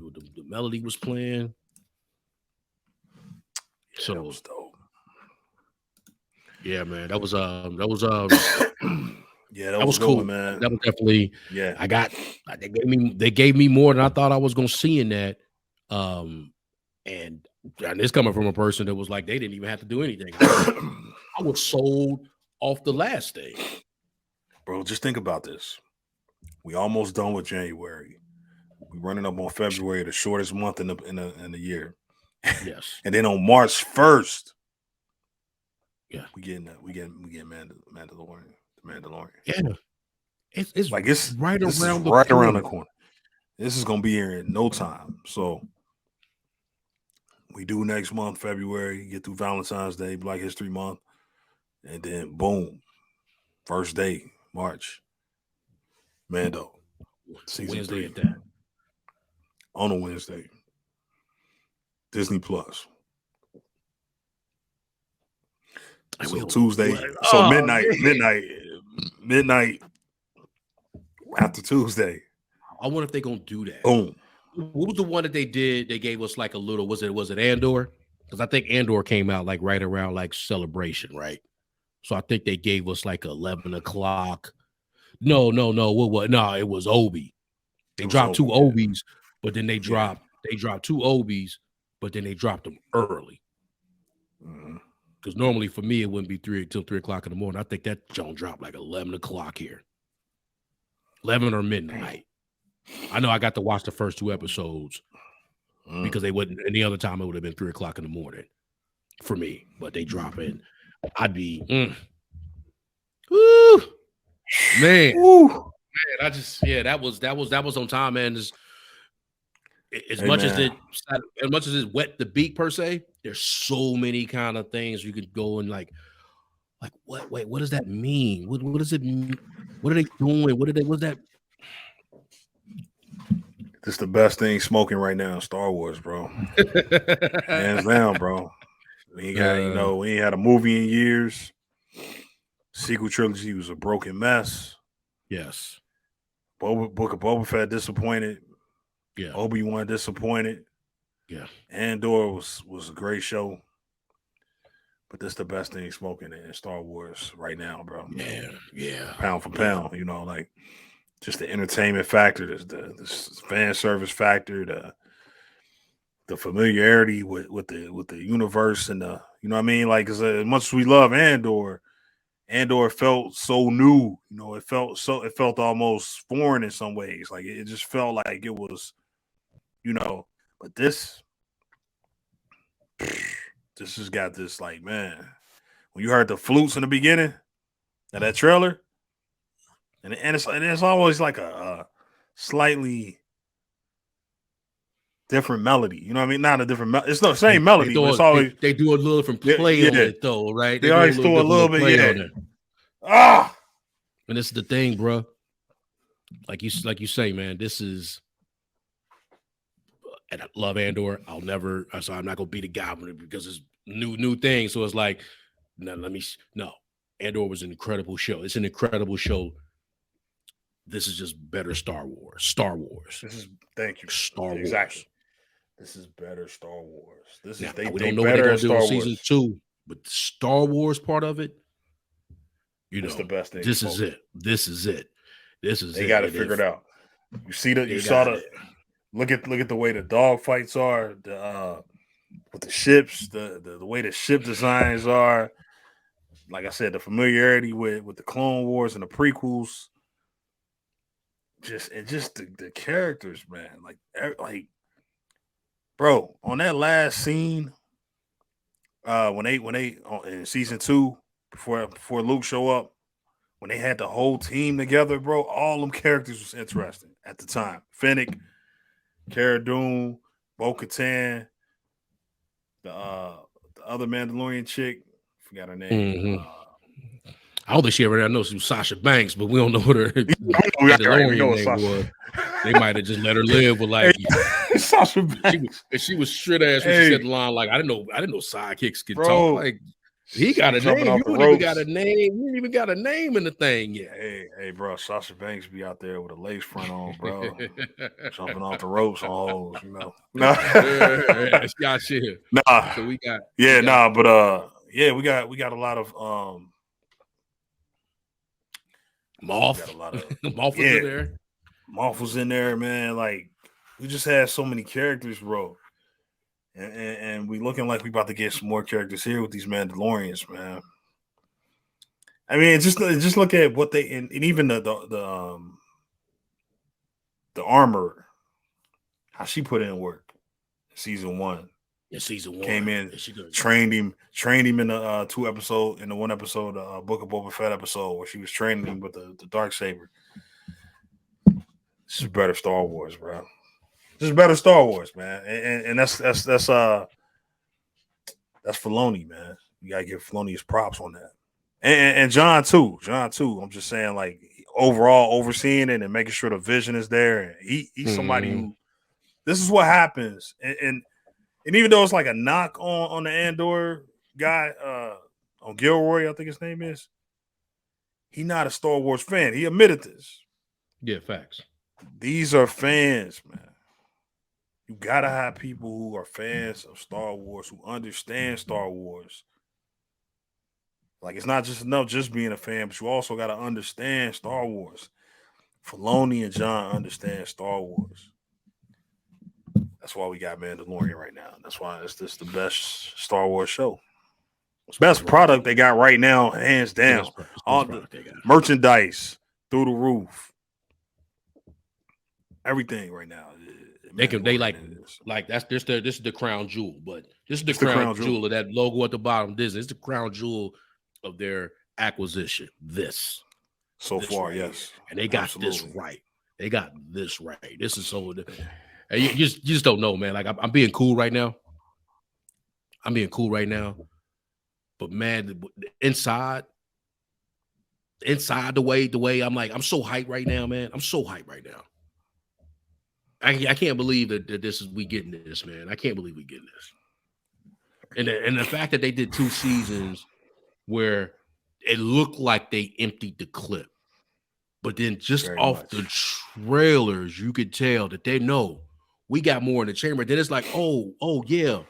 [SPEAKER 1] melody was playing.
[SPEAKER 2] Yeah,
[SPEAKER 1] so
[SPEAKER 2] that was dope.
[SPEAKER 1] Yeah, man, that was
[SPEAKER 2] yeah, that was
[SPEAKER 1] cool,
[SPEAKER 2] one, man.
[SPEAKER 1] That was definitely they gave me more than I thought I was gonna see in that. And it's coming from a person that was like, they didn't even have to do anything. I was sold off the last day.
[SPEAKER 2] Bro, just think about this. We almost done with January. We running up on February, the shortest month in the year.
[SPEAKER 1] Yes.
[SPEAKER 2] And then on March 1st, we getting Mandalorian. The Mandalorian.
[SPEAKER 1] Yeah. It's
[SPEAKER 2] like it's
[SPEAKER 1] right around
[SPEAKER 2] the corner. This is gonna be here in no time. So we do next month, February, get through Valentine's Day, Black History Month, and then boom, first day, March, Mando, season
[SPEAKER 1] Wednesday
[SPEAKER 2] 3
[SPEAKER 1] at that.
[SPEAKER 2] On a Wednesday, Disney Plus. So Tuesday, midnight after Tuesday.
[SPEAKER 1] I wonder if they're gonna do that.
[SPEAKER 2] Boom.
[SPEAKER 1] What was the one that they did? They gave us like a little. Was it Andor? Because I think Andor came out like right around like Celebration, right? So I think they gave us like 11 o'clock. No. What? No, it was Obi. They dropped two Obis, but then they dropped two Obis, but then they dropped them early. Because normally for me it wouldn't be 3 o'clock in the morning. I think that Joan dropped like 11 o'clock here, 11 or midnight. I know I got to watch the first 2 episodes because they wouldn't. Any other time it would have been 3 o'clock in the morning for me. But they drop in, I'd be, woo, man.
[SPEAKER 2] Woo.
[SPEAKER 1] Man, that was on time, man. As much as it wet the beak per se, there's so many kind of things you could go and like what? Wait, what does that mean? What does it mean? What are they doing? What's that?
[SPEAKER 2] This is the best thing smoking right now in Star Wars, bro. Hands down, bro. We ain't got, we ain't had a movie in years. Sequel trilogy was a broken mess.
[SPEAKER 1] Yes.
[SPEAKER 2] Book of Boba Fett disappointed.
[SPEAKER 1] Yeah.
[SPEAKER 2] Obi-Wan disappointed.
[SPEAKER 1] Yeah.
[SPEAKER 2] Andor was a great show. But this is the best thing smoking in Star Wars right now, bro.
[SPEAKER 1] Yeah.
[SPEAKER 2] Pound for pound, like just the entertainment factor, the fan service factor, the familiarity with the universe and the, you know what I mean? Like, as much as we love Andor felt so new, it felt almost foreign in some ways. Like it just felt like it was, but this has got this, like, man, when you heard the flutes in the beginning of that trailer, and it's always like a slightly different melody. You know what I mean? Not a different melody. It's the same melody, but it's always
[SPEAKER 1] they do a little different play on it though, right?
[SPEAKER 2] They always do a little bit,
[SPEAKER 1] And this is the thing, bro. Like you say, man, this is, and I love Andor. I'm not gonna be the guy because it's new thing. So it's like, no, Andor was an incredible show. It's an incredible show. This is just better Star Wars.
[SPEAKER 2] Thank you.
[SPEAKER 1] Star Wars.
[SPEAKER 2] Exactly. This is better Star Wars. We
[SPEAKER 1] don't know what they're gonna do in season 2, but the Star Wars part of it,
[SPEAKER 2] it's the best thing.
[SPEAKER 1] This is it.
[SPEAKER 2] They got it figured out. You see that? You saw the look at the way the dog fights are, with the ships, the way the ship designs are. Like I said, the familiarity with the Clone Wars and the prequels. Just the characters, man. Like, bro, on that last scene, when they in season 2, before Luke show up, when they had the whole team together, bro, all them characters was interesting at the time. Fennec, Cara Dune, Bo-Katan, the other Mandalorian chick, forgot her name.
[SPEAKER 1] Mm-hmm. I don't think she ever knows she was Sasha Banks, but we don't know what her Mandalorian name was. They might have just let her live with like
[SPEAKER 2] Sasha Banks.
[SPEAKER 1] She was straight ass when she said the line like I didn't know sidekicks could talk. Like he got a name. You don't even got a name. You didn't even got a name in the thing yet.
[SPEAKER 2] Hey, bro, Sasha Banks be out there with a lace front on, bro, jumping off the ropes on holes, you know. Nah,
[SPEAKER 1] y'all shit.
[SPEAKER 2] Nah,
[SPEAKER 1] so we got
[SPEAKER 2] we got a lot of
[SPEAKER 1] Moff. Moff was in there.
[SPEAKER 2] Moff was in there, man. Like we just had so many characters, bro. And we looking like we about to get some more characters here with these Mandalorians, man. I mean, just look at what they and even the armor, how she put in work. Season 1.
[SPEAKER 1] Yeah, season 1
[SPEAKER 2] came in, trained him in the 2 episode, in the 1 episode, Book of Boba Fett episode where she was training him with the Darksaber. This is better Star Wars, bro. This is better Star Wars, man. And that's Filoni, man. You gotta give Filoni his props on that. And John too. I'm just saying, like, overall overseeing it and making sure the vision is there. And he's somebody who, this is what happens. And even though it's like a knock on the Andor guy, on Gilroy, I think his name is, he's not a Star Wars fan. He admitted this.
[SPEAKER 1] Yeah, facts.
[SPEAKER 2] These are fans, man. You gotta have people who are fans of Star Wars, who understand Star Wars. Like, it's not just enough just being a fan, but you also gotta understand Star Wars. Filoni and John understand Star Wars. That's why we got Mandalorian right now. That's why it's just the best Star Wars show. Best product they got right now, hands down. All the merchandise through the roof. Everything right now.
[SPEAKER 1] This is the crown jewel, but this is the crown jewel of that logo at the bottom. Disney. It's the crown jewel of their acquisition. This
[SPEAKER 2] far,
[SPEAKER 1] right
[SPEAKER 2] yes.
[SPEAKER 1] And they got this right. They got this right. This is so. And you just don't know, man. Like I'm being cool right now. But man, inside the way I'm like, I'm so hyped right now, man. I'm so hyped right now. I can't believe that we getting this, man. I can't believe we getting this. And the fact that they did 2 seasons where it looked like they emptied the clip, but then just off the trailers, you could tell that they know we got more in the chamber. Then it's like, oh yeah,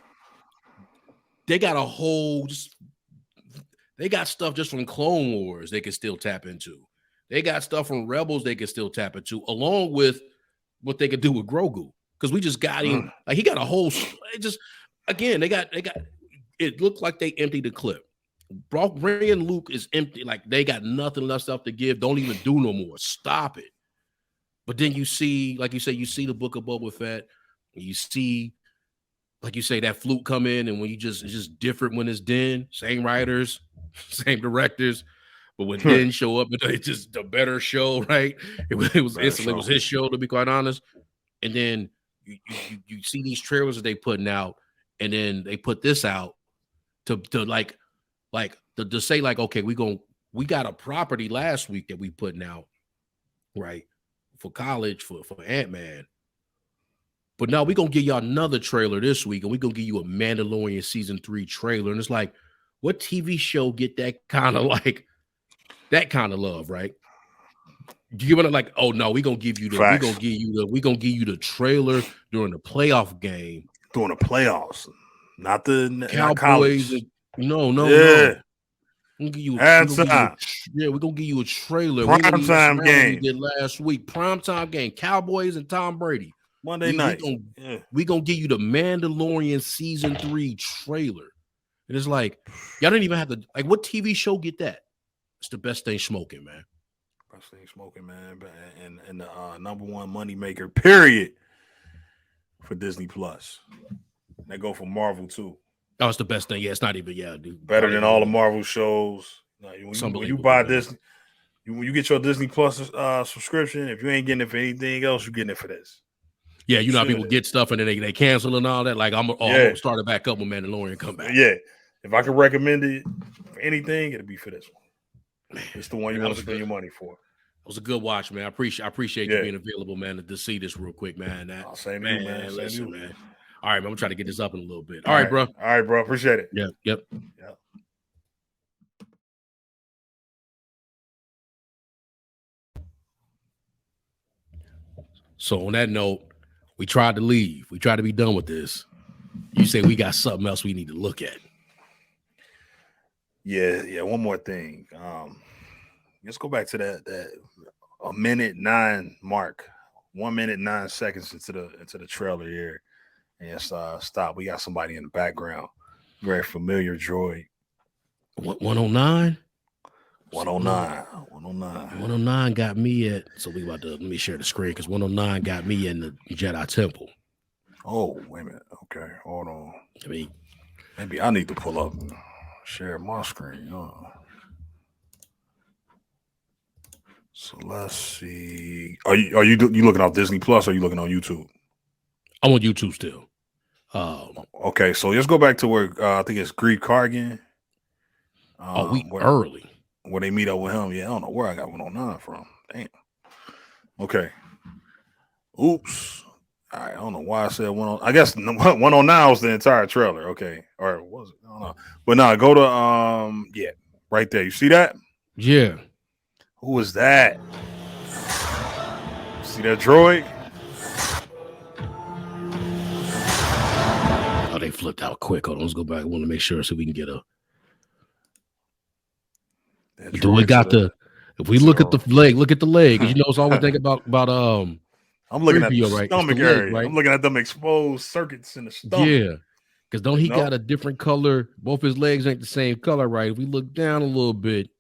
[SPEAKER 1] they got a whole. They got stuff just from Clone Wars they can still tap into. They got stuff from Rebels they can still tap into, along with what they could do with Grogu, because we just got him. Like, he got a whole. They got. It looked like they emptied the clip. Bray and Luke is empty. Like, they got nothing left to give. Don't even do no more. Stop it. But then you see, like you say, you see the Book of Boba Fett. And you see, like you say, that flute come in, and when it's just different when it's Din. Same writers, same directors. But when Din show up, it's just a better show, right? It was instantly, it was his show, to be quite honest. And then you see these trailers that they putting out, and then they put this out to say, like, okay, we got a property last week that we putting out, right, for college for Ant-Man. But now we're gonna give y'all another trailer this week, and we're gonna give you a Mandalorian season 3 trailer. And it's like, what TV show get that kind of love, right? You give it like, oh no, we're gonna give you the trailer during the playoff game.
[SPEAKER 2] During the playoffs, not the
[SPEAKER 1] Cowboys. No. We're gonna give you a trailer.
[SPEAKER 2] Primetime game.
[SPEAKER 1] We did last week. Primetime game. Cowboys and Tom Brady.
[SPEAKER 2] Monday night.
[SPEAKER 1] We're gonna give you the Mandalorian season 3 trailer. And it's like, y'all didn't even have to, like, what TV show get that? It's the best thing smoking, man.
[SPEAKER 2] Best thing smoking, man. And the #1 money maker, period, for Disney Plus. They go for Marvel too.
[SPEAKER 1] Oh, it's the best thing. Yeah, it's not even, dude.
[SPEAKER 2] Better than all the Marvel shows. When you buy Disney, when you get your Disney Plus subscription, if you ain't getting it for anything else, you're getting it for this.
[SPEAKER 1] Yeah, you know how people get stuff and then they cancel and all that. Like, I'm gonna start it back up when Mandalorian come back.
[SPEAKER 2] Yeah. If I could recommend it for anything, it'd be for this one. Man, it's the one you want to spend your money for.
[SPEAKER 1] It was a good watch, man. I appreciate you being available, man, to see this real quick, man.
[SPEAKER 2] Same to you, man.
[SPEAKER 1] Listen, man. All right, man. I'm trying to get this up in a little bit. All right, bro.
[SPEAKER 2] All right, bro. Appreciate it.
[SPEAKER 1] Yep. So on that note, we tried to leave. We tried to be done with this. You say we got something else we need to look at.
[SPEAKER 2] Yeah. One more thing. Let's go back to that 1:09 mark. 1 minute 9 seconds into the trailer here. And stop. We got somebody in the background. Very familiar droid.
[SPEAKER 1] 109?
[SPEAKER 2] 109.
[SPEAKER 1] 109 got me at. So let me share the screen because 109 got me in the Jedi Temple.
[SPEAKER 2] Oh, wait a minute. Okay, hold on. Maybe I need to pull up and share my screen. So let's see. Are you looking on Disney Plus or are you looking on YouTube?
[SPEAKER 1] I'm on YouTube still.
[SPEAKER 2] Okay, so let's go back to where I think it's Greed Kargan.
[SPEAKER 1] Early.
[SPEAKER 2] Where they meet up with him. Yeah, I don't know where I got 109 from. Damn. Okay. Oops. All right, I don't know why I said 109. I guess 109 was the entire trailer. Okay. Or was it? I don't know. But no, go to right there. You see that?
[SPEAKER 1] Yeah.
[SPEAKER 2] Who was that? See that droid?
[SPEAKER 1] Oh, they flipped out quick. Hold on, let's go back. I want to make sure so we can get a. Do we got the? If we look at the leg, because you know it's always thinking about
[SPEAKER 2] I'm looking at the
[SPEAKER 1] right?
[SPEAKER 2] stomach area. Right? I'm looking at them exposed circuits in the stomach.
[SPEAKER 1] Yeah, because don't he got a different color? Both his legs ain't the same color, right? If we look down a little bit,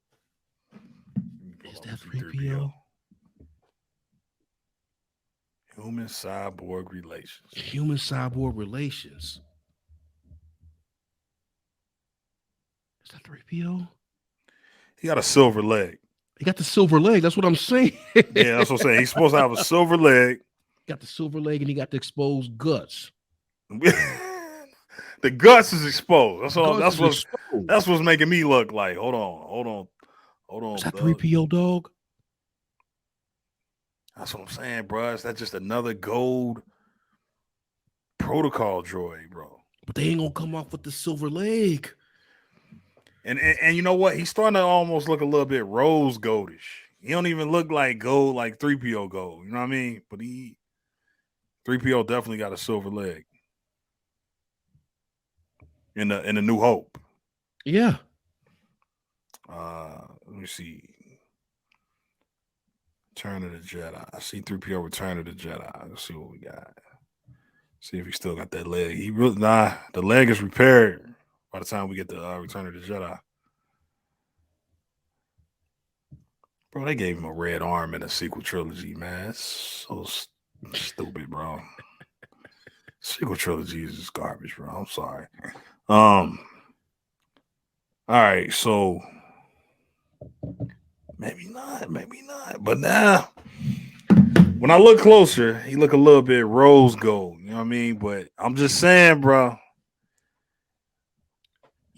[SPEAKER 1] is that 3PO?
[SPEAKER 2] Human cyborg relations.
[SPEAKER 1] Human cyborg relations. Is that 3PO?
[SPEAKER 2] He got a silver leg.
[SPEAKER 1] He got the silver leg. That's what I'm saying.
[SPEAKER 2] Yeah, that's what I'm saying. He's supposed to have a silver leg.
[SPEAKER 1] Got the silver leg and he got the exposed guts.
[SPEAKER 2] The guts is exposed. That's what's making me look like. Hold on.
[SPEAKER 1] Is that 3PO, dog?
[SPEAKER 2] That's what I'm saying, bro. Is that just another gold protocol droid, bro?
[SPEAKER 1] But they ain't gonna come off with the silver leg.
[SPEAKER 2] And you know what? He's starting to almost look a little bit rose goldish. He don't even look like gold, like 3PO gold. You know what I mean? But 3PO definitely got a silver leg in the New Hope.
[SPEAKER 1] Yeah.
[SPEAKER 2] Let me see. Return of the Jedi. I see 3PO Return of the Jedi. Let's see what we got. See if he still got that leg. The leg is repaired by the time we get the Return of the Jedi. Bro, they gave him a red arm in a sequel trilogy, man. It's so stupid, bro. Sequel trilogy is just garbage, bro. I'm sorry. All right, so maybe not. But now, when I look closer, he look a little bit rose gold. You know what I mean? But I'm just saying, bro.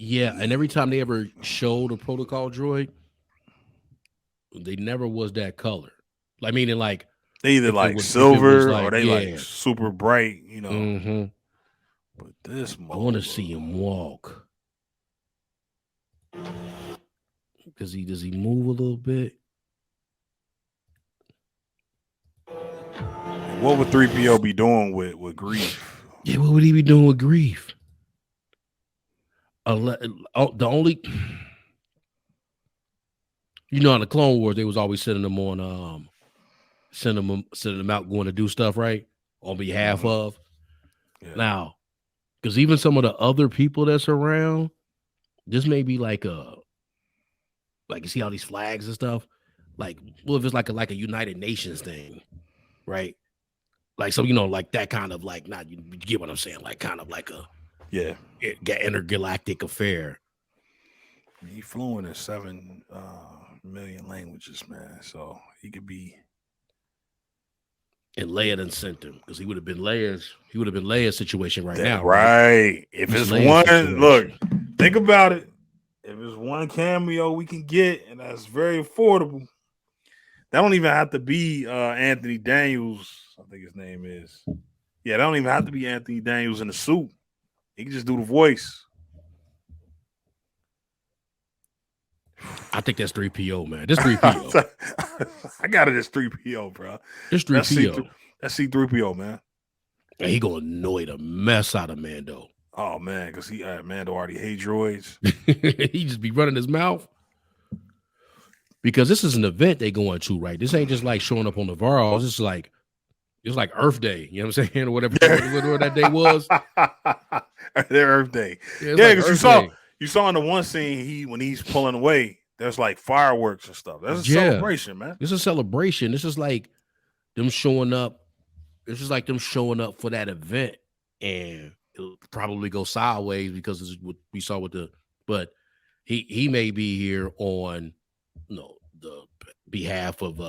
[SPEAKER 1] Yeah, and every time they ever showed a protocol droid, they never was that color. Like, meaning, like,
[SPEAKER 2] They either like silver or they like super bright, you know.
[SPEAKER 1] Mm-hmm.
[SPEAKER 2] But this
[SPEAKER 1] I want to see him walk. Does he move a little bit?
[SPEAKER 2] What would 3PO be doing with Grief?
[SPEAKER 1] Yeah, what would he be doing with Grief? The only, you know, in the Clone Wars, they was always sending them on, sending them out going to do stuff, right, on behalf of. Yeah. Now, because even some of the other people that's around, this may be like you see all these flags and stuff. Like, well, if it's like a United Nations thing, right? Like, so, you know, like that kind of like, not, you get what I'm saying? Like, kind of like a intergalactic affair.
[SPEAKER 2] He fluent in 7 million languages, man. So he could be.
[SPEAKER 1] And Leia done sent him because he would have been Leia's situation right now.
[SPEAKER 2] Right. If it's one, look, think about it. If it's one cameo we can get, and that's very affordable, that don't even have to be Anthony Daniels. I think his name is. Yeah, that don't even have to be Anthony Daniels in the suit. He can just do the voice.
[SPEAKER 1] I think that's 3PO, man. This 3PO.
[SPEAKER 2] I got it as 3PO, bro.
[SPEAKER 1] This 3PO.
[SPEAKER 2] That's C3PO, man.
[SPEAKER 1] And he gonna annoy the mess out of Mando.
[SPEAKER 2] Oh man, because Mando already hates droids.
[SPEAKER 1] He just be running his mouth. Because this is an event they going to, right? This ain't just like showing up on the Varls. It's like Earth Day. You know what I'm saying? Or whatever that day was.
[SPEAKER 2] Their Earth Day. Yeah, because you saw in the one scene when he's pulling away, there's like fireworks and stuff. That's a celebration, man.
[SPEAKER 1] It's a celebration. This is like them showing up. This is like them showing up for that event, and it'll probably go sideways because this is what we saw with but he may be here on the behalf of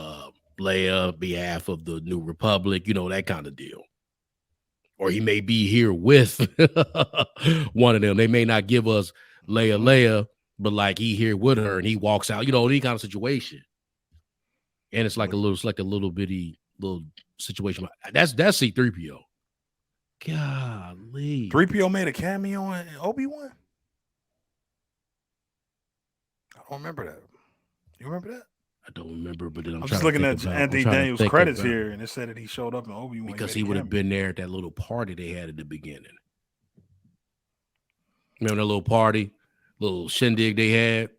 [SPEAKER 1] Leia, behalf of the New Republic, you know, that kind of deal. Or he may be here with one of them. They may not give us Leia, but like he here with her and he walks out, you know, any kind of situation. And it's like a little bitty situation. That's C3PO. Golly.
[SPEAKER 2] 3PO made a cameo in Obi-Wan? I don't remember that. You remember that?
[SPEAKER 1] I don't remember, but then
[SPEAKER 2] I'm just looking at Anthony Daniels' credits here, and it said that he showed up in Obi-Wan.
[SPEAKER 1] Because he would have been there at that little party they had at the beginning. Remember that little party, little shindig they had?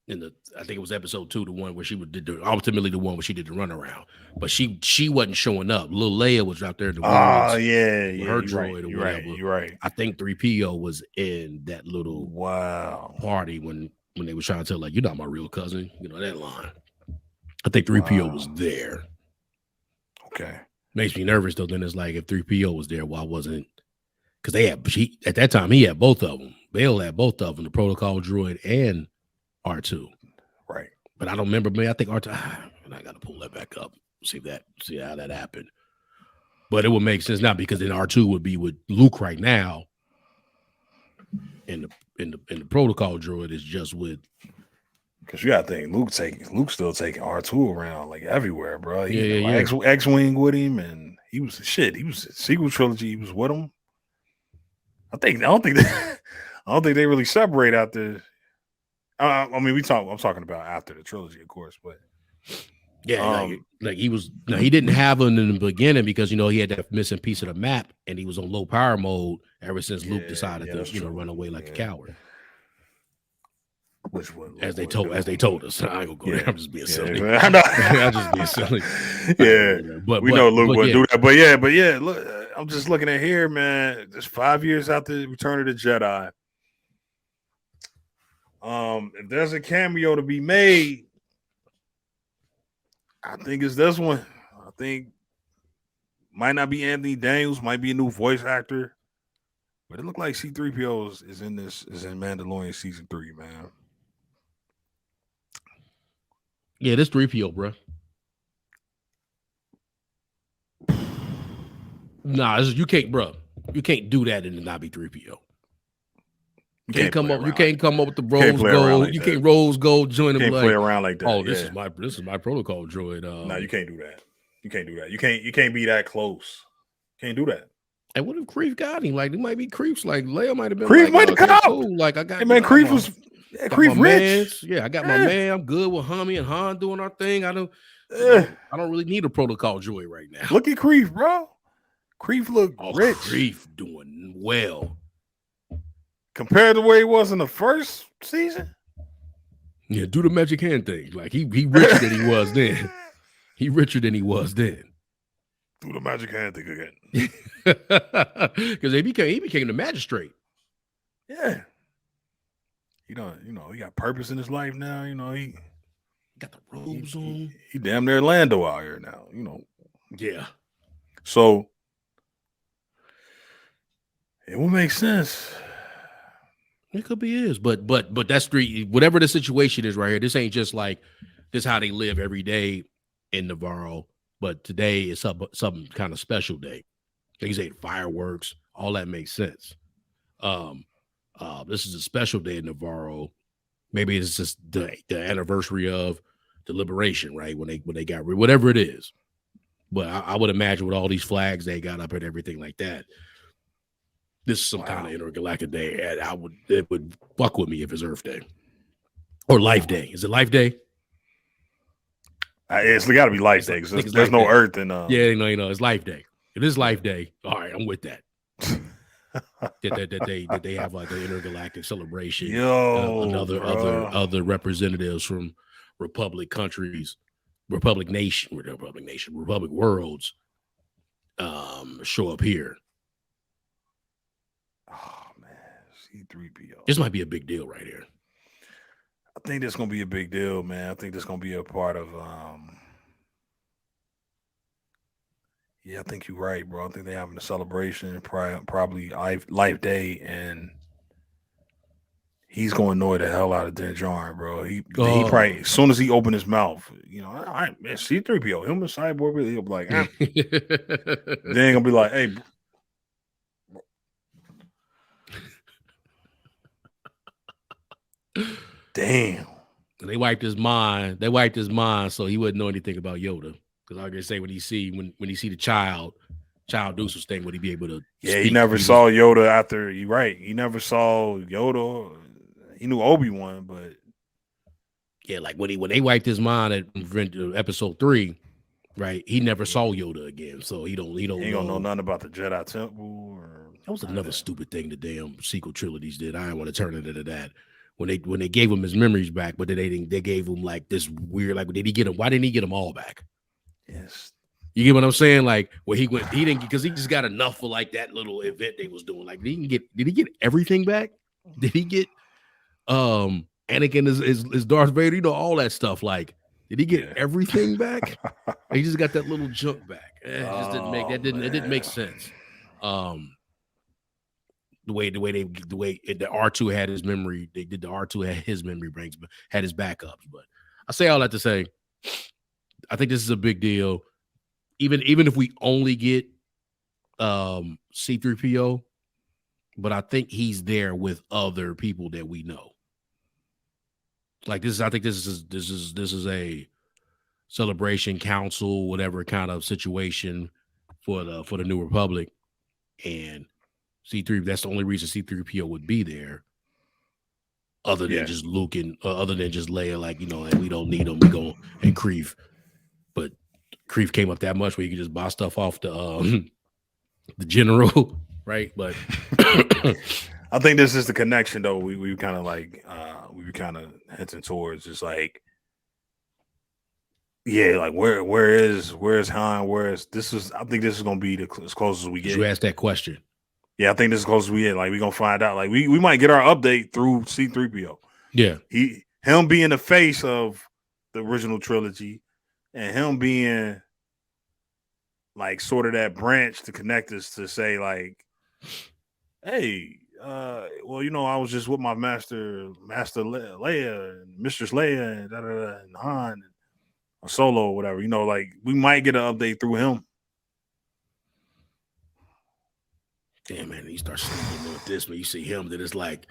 [SPEAKER 1] I think it was episode 2, the one where she ultimately the one where she did the runaround. But she wasn't showing up. Little Leia was out there in the woods.
[SPEAKER 2] Oh, yeah.
[SPEAKER 1] Her droid or whatever.
[SPEAKER 2] You're right.
[SPEAKER 1] I think 3PO was in that little party when they were trying to tell, like, you're not my real cousin. You know, that line. I think 3PO was there.
[SPEAKER 2] Okay.
[SPEAKER 1] Makes me nervous, though. Then it's like, if 3PO was there, why wasn't... Because at that time, he had both of them. Bale had both of them, the protocol droid and R2.
[SPEAKER 2] Right.
[SPEAKER 1] But I don't remember. I think R2. I got to pull that back up. See how that happened. But it would make sense now because then R2 would be with Luke right now, and the protocol droid is just with.
[SPEAKER 2] Because you got to think Luke's still taking R2 around like everywhere, bro.
[SPEAKER 1] Yeah.
[SPEAKER 2] X-wing with him, and he was sequel trilogy. He was with him. I don't think they really separate out there. I mean, I'm talking about after the trilogy, of course, but
[SPEAKER 1] like he was. No, he didn't have him in the beginning because he had that missing piece of the map, and he was on low power mode ever since Luke decided to run away like a coward.
[SPEAKER 2] Which one?
[SPEAKER 1] As they told us. I ain't gonna go there. I'm just being silly.
[SPEAKER 2] I know.
[SPEAKER 1] I'm just being silly.
[SPEAKER 2] Yeah, but we know Luke wouldn't do that. But yeah. Look, I'm just looking at here, man. Just 5 years after Return of the Jedi. If there's a cameo to be made, I think it's this one. I think might not be Anthony Daniels, might be a new voice actor, but it looked like C3PO is in Mandalorian season 3, man.
[SPEAKER 1] Yeah, this 3PO, bro. Nah, you can't, bro. You can't do that and not be 3PO. You can't come up with the rose gold. Like you can't rose gold join them.
[SPEAKER 2] Can't play around like that.
[SPEAKER 1] Oh, this is my protocol droid.
[SPEAKER 2] No, you can't do that. You can't do that. You can't be that close. Can't do that.
[SPEAKER 1] And what if Kreef got him? Like, there might be Kreefs. Like, Leia might have been
[SPEAKER 2] Kreef might have come cool.
[SPEAKER 1] Like, I got.
[SPEAKER 2] Hey, man, Kreef was Kreef rich.
[SPEAKER 1] Yeah, I got my man. I'm good with Hummy and Han doing our thing. I don't really need a protocol droid right now.
[SPEAKER 2] Look at Kreef, bro. Kreef look rich.
[SPEAKER 1] Kreef doing well
[SPEAKER 2] compared to where he was in the first season.
[SPEAKER 1] Yeah, do the magic hand thing. Like he richer than he was then. He richer than he was then.
[SPEAKER 2] Do the magic hand thing again.
[SPEAKER 1] Because he became the magistrate.
[SPEAKER 2] Yeah. He got purpose in his life now. He
[SPEAKER 1] got the robes on.
[SPEAKER 2] He damn near Lando out here now.
[SPEAKER 1] Yeah.
[SPEAKER 2] So it would make sense.
[SPEAKER 1] It could be his, but that's whatever the situation is right here. This ain't just like this how they live every day in Navarro. But today is some kind of special day. Things ain't fireworks. All that makes sense. This is a special day in Navarro. Maybe it's just the anniversary of the liberation, right? When they got rid, whatever it is. But I would imagine with all these flags they got up and everything like that, this is some kind of intergalactic day. And it would fuck with me if it's Earth Day or Life Day. Is it Life Day?
[SPEAKER 2] It's got to be Life Day because there's no Earth in.
[SPEAKER 1] Yeah, it's Life Day. It is Life Day. All right, I'm with that. that they have like an intergalactic celebration. Other representatives from Republic countries, Republic worlds, show up here.
[SPEAKER 2] Oh man, C-3PO.
[SPEAKER 1] This might be a big deal right here.
[SPEAKER 2] I think this is gonna be a big deal, man. I think this is gonna be a part of. Yeah, I think you're right, bro. I think they're having a celebration, probably Life Day, and he's gonna annoy the hell out of Din Djarin, bro. He probably as soon as he opened his mouth, all right, man, C-3PO, him and Cyborg, he'll be like, then gonna be like, hey. Damn.
[SPEAKER 1] And they wiped his mind so he wouldn't know anything about Yoda. Because I can say when he see the child do some thing, would he be able to?
[SPEAKER 2] Yeah, he never saw Yoda after. You're right. He never saw Yoda. He knew Obi-Wan, but
[SPEAKER 1] yeah, like when they wiped his mind at episode 3, right? He never saw Yoda again, so he don't
[SPEAKER 2] know nothing about the Jedi Temple.
[SPEAKER 1] That was another stupid thing the damn sequel trilogies did. I didn't want to turn it into that. When they gave him his memories back, but they gave him like this weird, like, did he get him? Why didn't he get them all back?
[SPEAKER 2] Yes.
[SPEAKER 1] You get what I'm saying? Like where he didn't, because he just got enough for like that little event they was doing. Like did he get everything back? Did he get Anakin is Darth Vader? All that stuff. Like, did he get everything back? He just got that little junk back. It just didn't make sense. The way the R2 had his memory, they did the R2 had his memory banks, but had his backups. But I say all that to say, I think this is a big deal. Even if we only get C-3PO, but I think he's there with other people that we know. Like this, I think this is a celebration council, whatever kind of situation for the New Republic, and C3. That's the only reason C-3PO would be there, other than just Luke and other than just Leia. Like like we don't need him. We go and Kreef, but Kreef came up that much where you can just buy stuff off the general, right? But
[SPEAKER 2] I think this is the connection, though. We kind of like we were kind of hinting towards, just like, yeah, like where is Han? I think this is gonna be as close as we get.
[SPEAKER 1] You asked that question.
[SPEAKER 2] Yeah, I think this is close as we get. Like we're gonna find out. Like we might get our update through C-3PO.
[SPEAKER 1] Yeah,
[SPEAKER 2] him being the face of the original trilogy, and him being like sort of that branch to connect us to say like, hey, well, I was just with my master Leia and Mistress Leia and and Han and Solo or whatever. Like we might get an update through him.
[SPEAKER 1] Damn, man, he starts sleeping with this, man. You see him, then it's like,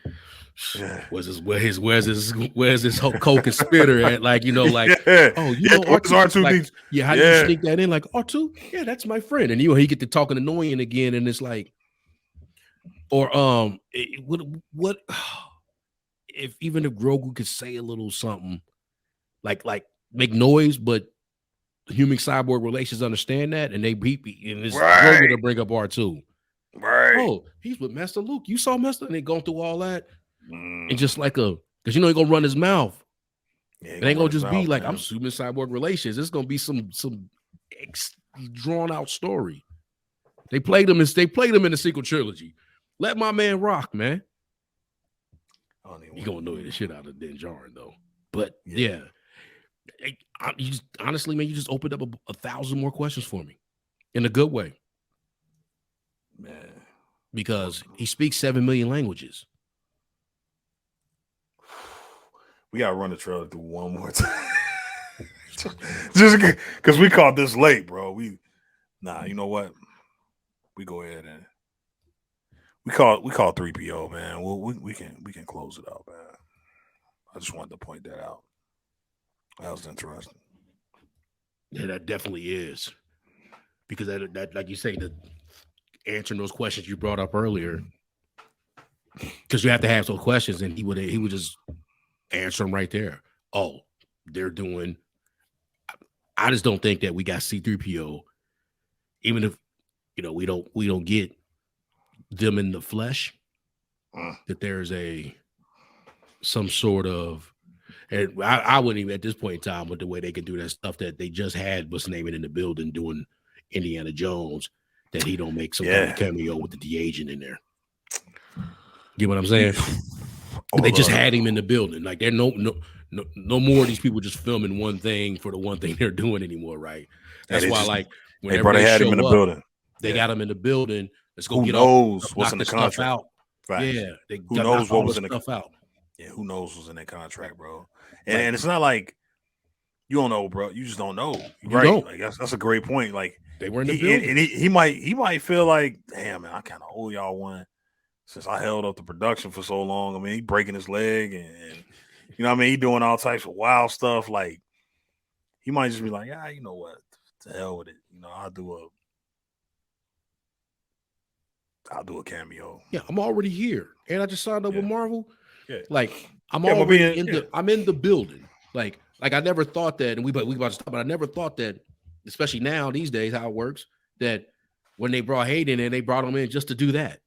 [SPEAKER 2] Yeah.
[SPEAKER 1] where's this whole coke and spitter at? Like, you know, like, oh, you know,
[SPEAKER 2] R2,
[SPEAKER 1] like, how do you sneak that in? Like, R2, yeah, that's my friend. And he get to talking annoying again, and it's like, or what if even if Grogu could say a little something, like make noise, but human cyborg relations understand that, and and it's Grogu to bring up R2.
[SPEAKER 2] Right.
[SPEAKER 1] Oh, he's with Master Luke. You saw Master, and they going through all that, and just like because you know he's gonna run his mouth. Yeah, it ain't gonna just be like, I'm human cyborg relations. It's gonna be some drawn out story. They played him in the sequel trilogy. Let my man rock, man. He gonna annoy the shit out of Din Djarin though. But yeah. You just, honestly, man, you just opened up 1,000 more questions for me in a good way.
[SPEAKER 2] Man.
[SPEAKER 1] Because he speaks 7 million languages.
[SPEAKER 2] We gotta run the trailer through one more time. Just because we caught this late, bro. You know what? We go ahead and we call 3PO, man. We can close it out, man. I just wanted to point that out. That was interesting.
[SPEAKER 1] Yeah, that definitely is. Because that like you say, answering those questions you brought up earlier, because you have to have those questions, and he would just answer them right there. Oh, they're doing. I just don't think that we got C-3PO, even if we don't get them in the flesh. That there's some sort of. And I wouldn't even at this point in time with the way they could do that stuff that they just had was naming in the building doing Indiana Jones, that he don't make some kind of cameo with the de-aging in there. Get what I'm saying? They just had him in the building. Like there no more of these people just filming one thing for the one thing they're doing anymore, right? That's why like whenever they had him in the building, they got him in the building. Let's go. Who
[SPEAKER 2] knows what's in the contract?
[SPEAKER 1] Out.
[SPEAKER 2] Right.
[SPEAKER 1] Yeah,
[SPEAKER 2] who knows what was in the
[SPEAKER 1] stuff out?
[SPEAKER 2] Yeah, who knows what's in that contract, bro? And it's not like you don't know, bro. You just don't know, right?
[SPEAKER 1] Don't.
[SPEAKER 2] Like that's a great point. Like
[SPEAKER 1] they were in the building,
[SPEAKER 2] and he might feel like, damn, man, I kind of owe y'all one since I held up the production for so long. I mean, he breaking his leg, and you know what I mean, he doing all types of wild stuff. Like he might just be like, you know what, to hell with it. You know, I'll do a cameo.
[SPEAKER 1] Yeah, I'm already here, and I just signed up with Marvel.
[SPEAKER 2] Yeah,
[SPEAKER 1] like I'm already I'm in the building. Like I never thought that, and we about to stop, but I never thought that, especially now these days, how it works, that when they brought Hayden in, they brought him in just to do that.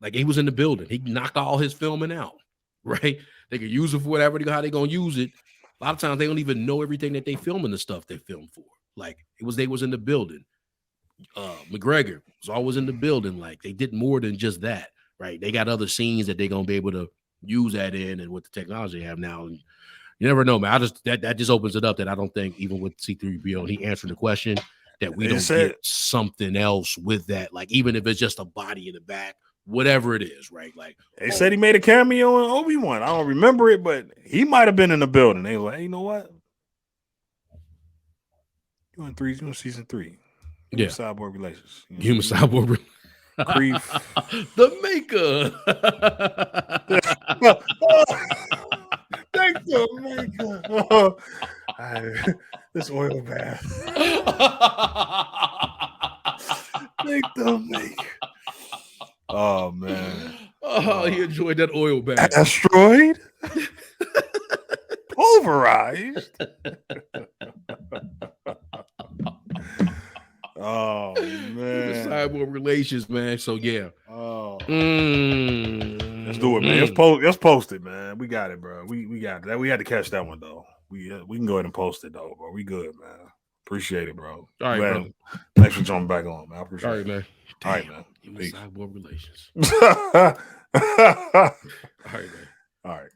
[SPEAKER 1] Like he was in the building, he knocked all his filming out, right? They could use it for whatever how they gonna use it. A lot of times they don't even know everything that they filming the stuff they film for. Like they was in the building. McGregor was always in the building. Like they did more than just that, right? They got other scenes that they're gonna be able to use that in, and with the technology they have now, and you never know, man. That just opens it up that I don't think even with C-3PO and he answered the question that we don't get something else with that, like even if it's just a body in the back, whatever it is, right? Like
[SPEAKER 2] they said he made a cameo in Obi-Wan. I don't remember it, but he might have been in the building. They were like, hey, you know what? You in season 3. Human cyborg relations.
[SPEAKER 1] Human cyborg
[SPEAKER 2] Grief.
[SPEAKER 1] The maker.
[SPEAKER 2] Thank the maker. This oil bath. Thank the maker. Oh man.
[SPEAKER 1] Oh, he enjoyed that oil bath.
[SPEAKER 2] Asteroid. Pulverized. Oh man,
[SPEAKER 1] cyborg relations, man. So yeah.
[SPEAKER 2] Oh, let's do it, man. Let's post it, man. We got it, bro. We got that. We had to catch that one though. We can go ahead and post it though, bro. We good, man. Appreciate it, bro.
[SPEAKER 1] All right, bro.
[SPEAKER 2] Thanks for jumping back on, man. I appreciate it.
[SPEAKER 1] All right, man.
[SPEAKER 2] All right, man.
[SPEAKER 1] Cyborg relations.
[SPEAKER 2] All right, man.
[SPEAKER 1] All right.